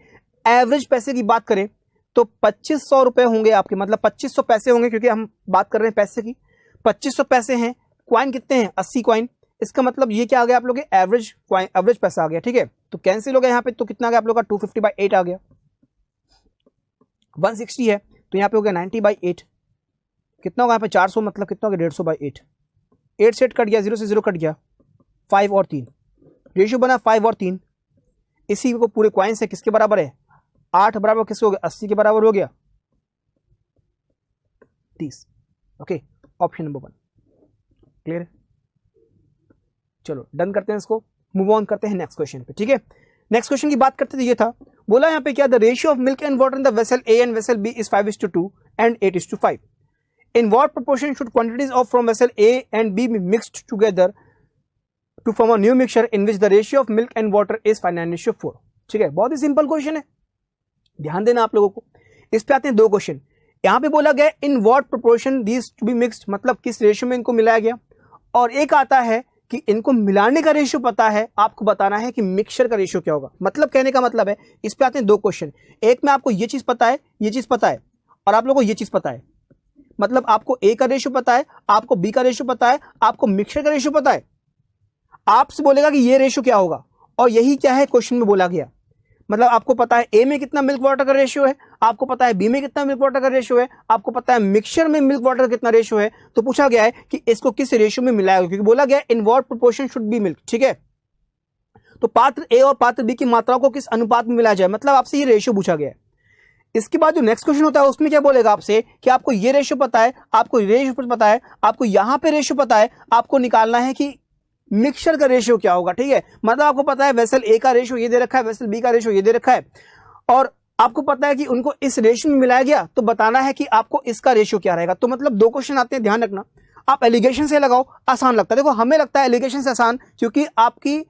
एवरेज पैसे की बात करें तो 2500 रुपए होंगे आपके, मतलब 2500 पैसे होंगे, क्योंकि हम बात कर रहे हैं पैसे की। 2500 पैसे हैं, क्वाइन कितने हैं 80 क्वाइन, इसका मतलब ये क्या आ गया आप लोग एवरेज क्वाइन, एवरेज पैसा आ गया। ठीक है, तो कैंसिल हो गया यहाँ पे, तो कितना आ गया आप लोग का 250/8 आ गया। 160 है तो यहाँ पे हो गया 90/8, कितना होगा यहाँ पे 400, मतलब कितना हो गया 150/8। 8 सेट कट गया, 0 से 0 कट गया, 5 और 3 रेशियो बना 5 और 3। इसी को पूरे क्वाइन से किसके बराबर है 8 बराबर किसके हो गया 80 के बराबर हो गया 30। ओके, ऑप्शन नंबर 1 क्लियर है। चलो डन करते हैं इसको, मूव ऑन करते हैं नेक्स्ट क्वेश्चन पे। ठीक है, नेक्स्ट क्वेश्चन की बात करते थे, ये था बोला यहाँ पे क्या, the ratio of milk and water in the vessel A and vessel B is 5:2 and 8:5। In what proportion should quantities of from vessel A and B be mixed together to form a new mixture in which the ratio of milk and water is 5:4। ठीक है, बहुत ही simple question है, ध्यान देना आप लोगों को। इस पे आते हैं 2 क्वेश्चन। यहाँ पे बोला गया in what proportion these to be mixed, मतलब किस रेशियो में इनको मिलाया गया, और एक आता है कि इनको मिलाने का रेशियो पता है, आपको बताना है कि मिक्सचर का रेशियो क्या होगा। मतलब कहने का मतलब है, इस पे आते हैं 2 क्वेश्चन। एक में आपको ये चीज पता है, ये चीज पता है, और आप लोगों को ये चीज पता है, मतलब आपको ए का रेशियो पता है, आपको बी का रेशियो पता है, आपको मिक्सचर का रेशियो पता है। आपसे बोलेगा कि ये रेशियो क्या होगा, और यही क्या है क्वेश्चन में बोला गया। मतलब आपको पता है ए में कितना मिल्क वाटर का रेशियो है, आपको पता है बी में कितना मिल्क वाटर का रेशियो है, आपको पता है मिक्सचर में मिल्क वाटर का कितना रेशियो है। तो पूछा गया है कि इसको किस रेशियो में मिलाएगा, क्योंकि बोला गया in what proportion should be milk. ठीक है, तो पात्र ए और पात्र बी की मात्राओं को किस अनुपात में मिलाया जाए, मतलब आपसे ये रेशियो पूछा गया है। इसके बाद जो नेक्स्ट क्वेश्चन होता है उसमें क्या बोलेगा आपसे कि आपको ये रेशियो पता है, आपको रेशियो पता है, आपको यहां पे रेशियो पता है, आपको निकालना है कि मिक्सचर का रेशियो क्या होगा। ठीक है, मतलब आपको पता है वेसल ए का रेशियो ये दे रखा है, वेसल बी का रेशियो ये दे रखा है, और आपको पता है कि उनको इस रेशियो में मिलाया गया, तो बताना है कि आपको इसका रेशियो क्या रहेगा। तो मतलब 2 क्वेश्चन आते हैं, ध्यान रखना। आप एलिगेशन से लगाओ, आसान लगता है। देखो हमें लगता है एलिगेशन से आसान, क्योंकि आपकी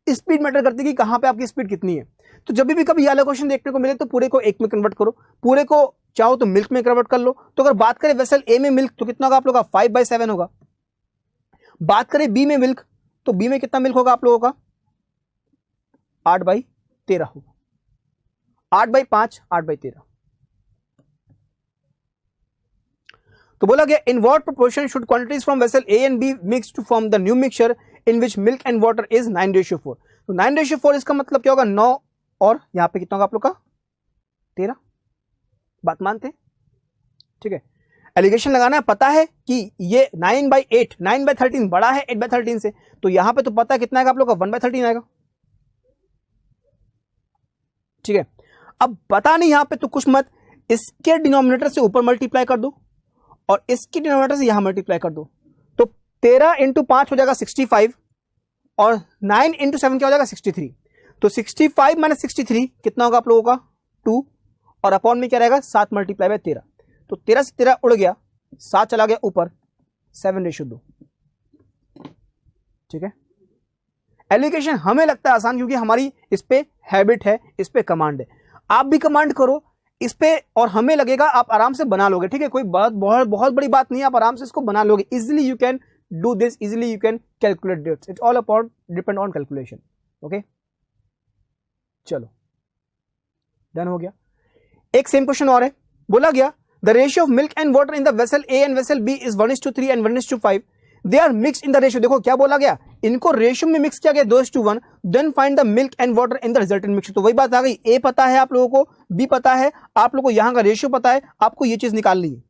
स्पीड मैटर करती है कि कहां पे आपकी स्पीड कितनी है। तो जब भी कभी ये वाला क्वेश्चन देखने को मिले तो पूरे को एक में कन्वर्ट करो, पूरे को चाहो तो मिल्क में कन्वर्ट कर लो। तो अगर बात करें वेसल ए में मिल्क तो कितना होगा आप लोगों का 5/7 होगा। बात करें बी में मिल्क तो बी में कितना मिल्क होगा आप लोगों का 8/13 होगा। 8/5 8/13। तो बोला गया in what proportion should quantities from vessel A and B mix to form the new mixture in which milk and water is 9:4। तो 9:4 इसका मतलब क्या होगा 9, और यहां पे कितना होगा आप लोग का 13। बात मानते हैं? ठीक है, एलिगेशन लगाना है, पता है कि ये 9/8 9/13 बड़ा है 8/13 से, तो यहां पे तो पता है कितना आएगा आप लोग का 1/13 आएगा। ठीक है, अब पता नहीं यहां पे तो कुछ मत, इसके डिनोमिनेटर से ऊपर मल्टीप्लाई कर दो और इसके डिनोमिनेटर से यहां मल्टीप्लाई कर दो, तो 13 × 5 हो जाएगा 65, और 9 × 7 क्या हो जाएगा 63। तो 65 - 63 कितना होगा आप लोगों का 2, और अपॉन में क्या रहेगा 7 × 13। तो 13 से 13 उड़ गया, 7 चला गया ऊपर, 7:2। ठीक है, एलिगेशन हमें लगता है आसान, क्योंकि हमारी इस पे हैबिट है, इस पे कमांड है। आप भी कमांड करो इस पे, और हमें लगेगा आप आराम से बना लोगे। ठीक है, कोई बहुत बड़ी बात नहीं है, आप आराम से इसको बना लोगे। Easily you can do this, easily you can calculate this, it's all about depend on calculation. Okay, चलो डन हो गया। एक सेम क्वेश्चन और है, बोला गया the ratio of milk and water in the vessel A and vessel B is 1:3 and 1:5। They are mix in the ratio. देखो क्या बोला गया, इनको रेशियो में मिक्स किया गया 2:1, then find the milk and water in the resultant mixture. तो वही बात आ गई, ए पता है आप लोगों को, बी पता है आप लोगों को, यहां का रेशियो पता है, आपको ये चीज निकालनी है।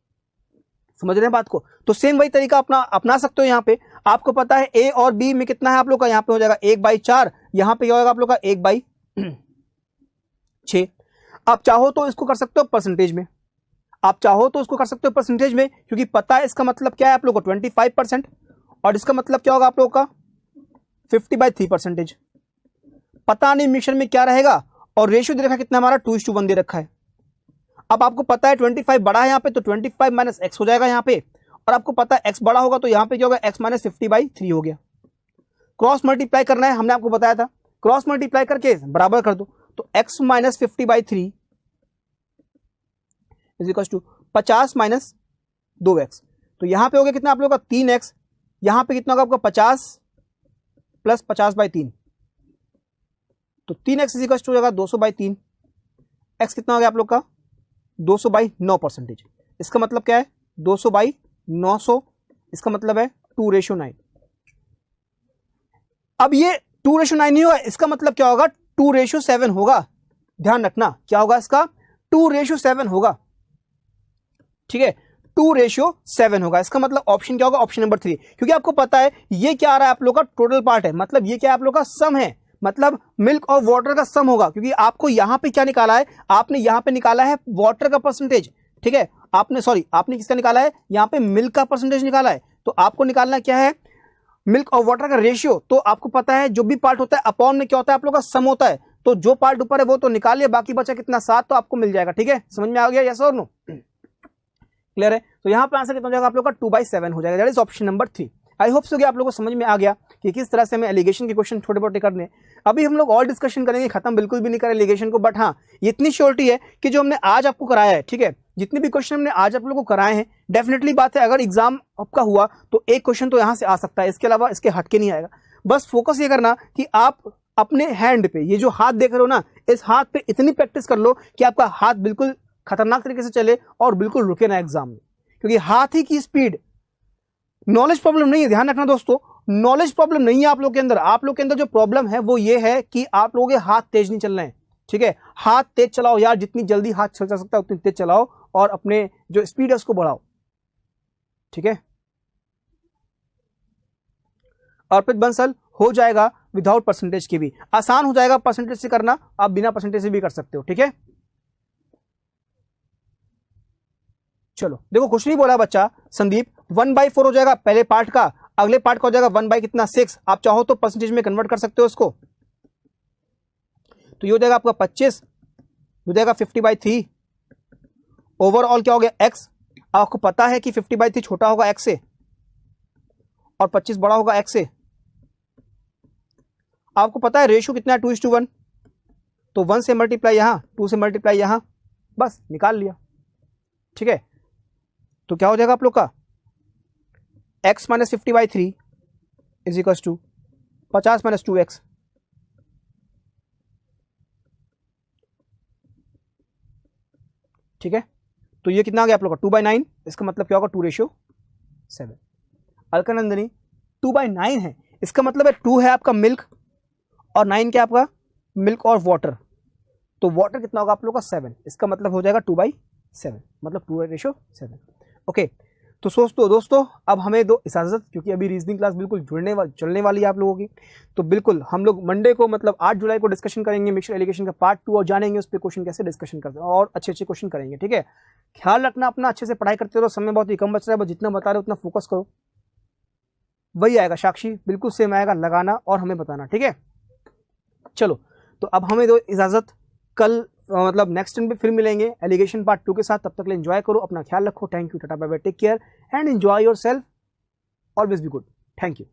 समझ रहे हैं बात को? तो सेम वही तरीका अपना सकते हो। यहाँ पे आपको पता है ए और बी में कितना है आप लोग का, यहाँ पे हो जाएगा 1/4, यहाँ पे क्या होगा आप लोग का 1/6। आप चाहो तो इसको कर सकते हो परसेंटेज में, आप चाहो तो उसको कर सकते हो परसेंटेज में, क्योंकि पता है इसका मतलब क्या है आप लोग को 25%, और इसका मतलब क्या होगा आप लोगों का 50/3%। पता नहीं मिक्सचर में क्या रहेगा, और रेशियो दे रखा है कितना हमारा 2:1 दे रखा है। अब आपको पता है 25 बड़ा है यहाँ पे, तो 25 - x हो जाएगा यहाँ पे, और आपको पता है x बड़ा होगा तो यहाँ पे क्या होगा x - 50/3 हो गया। क्रॉस मल्टीप्लाई करना है, हमने आपको बताया था, क्रॉस मल्टीप्लाई करके बराबर कर दो, तो x - 50/3 is equal to 50 - 2x। तो यहां पे हो गया कितना आप लोगों का 3x, यहां पे कितना होगा आपका 50 + 50/3, तो 3x इज इक्वल टू हो जाएगा 200/3। x कितना हो गया आप लोग का 200/9%। इसका मतलब क्या है 200/900, इसका मतलब है 2:9। अब ये 2:9 नहीं होगा, इसका मतलब क्या होगा 2:7 होगा। ध्यान रखना क्या होगा इसका 2:7 होगा, ठीक है 2:7 होगा। इसका मतलब ऑप्शन क्या होगा, ऑप्शन नंबर 3, क्योंकि आपको पता है ये क्या आ रहा है आप लोग का टोटल पार्ट है, मतलब ये क्या आप लोग का सम है, मतलब मिल्क और वाटर का सम होगा। क्योंकि आपको यहां पे क्या निकाला है, आपने यहां पे निकाला है वाटर का परसेंटेज, ठीक है आपने किसका निकाला है, यहां पे मिल्क का परसेंटेज निकाला है। तो आपको निकालना क्या है मिल्क और वाटर का रेशियो। तो आपको पता है जो भी पार्ट होता है अपॉन में क्या होता है आप लोग का सम होता है। तो जो पार्ट ऊपर है वो तो निकालिए, बाकी बचा कितना 7, तो आपको मिल जाएगा। ठीक है समझ में आ गया, यस और नो, क्लियर है। तो यहां पर आंसर कितना हो जाएगा आप लोग का 2/7 हो जाएगा, that is option number 3। I hope so कि आप लोगों को समझ में आ गया कि किस तरह से हमें एलिगेशन के क्वेश्चन छोटे मोटे करने। अभी हम लोग और डिस्कशन करेंगे, खत्म बिल्कुल भी नहीं करें एलिगेशन को, बट हाँ इतनी श्योरिटी है कि जो हमने आज आपको कराया है, ठीक है जितने भी क्वेश्चन हमने आज आप लोगों को कराए हैं, डेफिनेटली बात है अगर एग्जाम आपका हुआ तो एक क्वेश्चन तो यहां से आ सकता है, इसके अलावा इसके हटके नहीं आएगा। बस फोकस ये करना कि आप अपने हैंड पे, ये जो हाथ देख रहे हो ना, इस हाथ पे इतनी प्रैक्टिस कर लो कि आपका हाथ बिल्कुल खतरनाक तरीके से चले और बिल्कुल रुके ना एग्जाम में, क्योंकि हाथ ही की स्पीड, नॉलेज प्रॉब्लम नहीं है, ध्यान रखना दोस्तों, नॉलेज प्रॉब्लम नहीं है आप लोग के अंदर। आप लोग के अंदर जो प्रॉब्लम है वो ये है कि आप लोगों के हाथ तेज नहीं चल रहे हैं। ठीक है हाथ तेज चलाओ यार, जितनी जल्दी हाथ चल सकता है उतनी तेज चलाओ और अपने जो स्पीड है उसको बढ़ाओ। ठीक है अर्पित बंसल हो जाएगा विदाउट परसेंटेज के भी, आसान हो जाएगा परसेंटेज से करना, आप बिना परसेंटेज से भी कर सकते हो। ठीक है चलो देखो कुछ नहीं बोला बच्चा संदीप, 1/4 हो जाएगा पहले पार्ट का, अगले पार्ट का हो जाएगा 1/6। आप चाहो तो परसेंटेज में कन्वर्ट कर सकते हो उसको, तो ये हो जाएगा आपका 25, हो जाएगा 50/3। ओवरऑल क्या हो गया x, आपको पता है कि 50/3 छोटा होगा x से और 25 बड़ा होगा x से। आपको पता है रेशियो कितना है 2:1, तो 1 से मल्टीप्लाई यहां, 2 से मल्टीप्लाई यहां, बस निकाल लिया। ठीक है तो क्या हो जाएगा आप लोग का x - 50/3 is equal to 50 - 2x। ठीक है तो ये कितना आ गया आप लोग का 2/9, इसका मतलब क्या होगा 2:7। अलकानंदनी 2/9 है, इसका मतलब है 2 है आपका मिल्क और 9 क्या आपका मिल्क और वाटर, तो वाटर कितना होगा आप लोग का 7, इसका मतलब हो जाएगा 2/7, मतलब 2:7। ओके तो दोस्तों अब हमें दो इजाजत, क्योंकि अभी रीजनिंग क्लास बिल्कुल चलने वाली है आप लोगों की। तो बिल्कुल हम लोग मंडे को मतलब 8 जुलाई को डिस्कशन करेंगे मिक्सचर एलिगेशन का पार्ट 2 और जानेंगे उस पर क्वेश्चन कैसे डिस्कशन करते हैं और अच्छे अच्छे क्वेश्चन करेंगे। ठीक है ख्याल रखना अपना, अच्छे से पढ़ाई करते रहो, समय बहुत ही कम बच रहा है, बस जितना बता रहे हो उतना फोकस करो, वही आएगा साक्षी, बिल्कुल सेम आएगा, लगाना और हमें बताना। ठीक है चलो तो अब हमें दो इजाजत, कल मतलब नेक्स्ट टाइम पे फिर मिलेंगे एलिगेशन पार्ट 2 के साथ। तब तक ले एंजॉय करो, अपना ख्याल रखो, thank you, tata bye bye, take care and enjoy your self, always be good, thank you.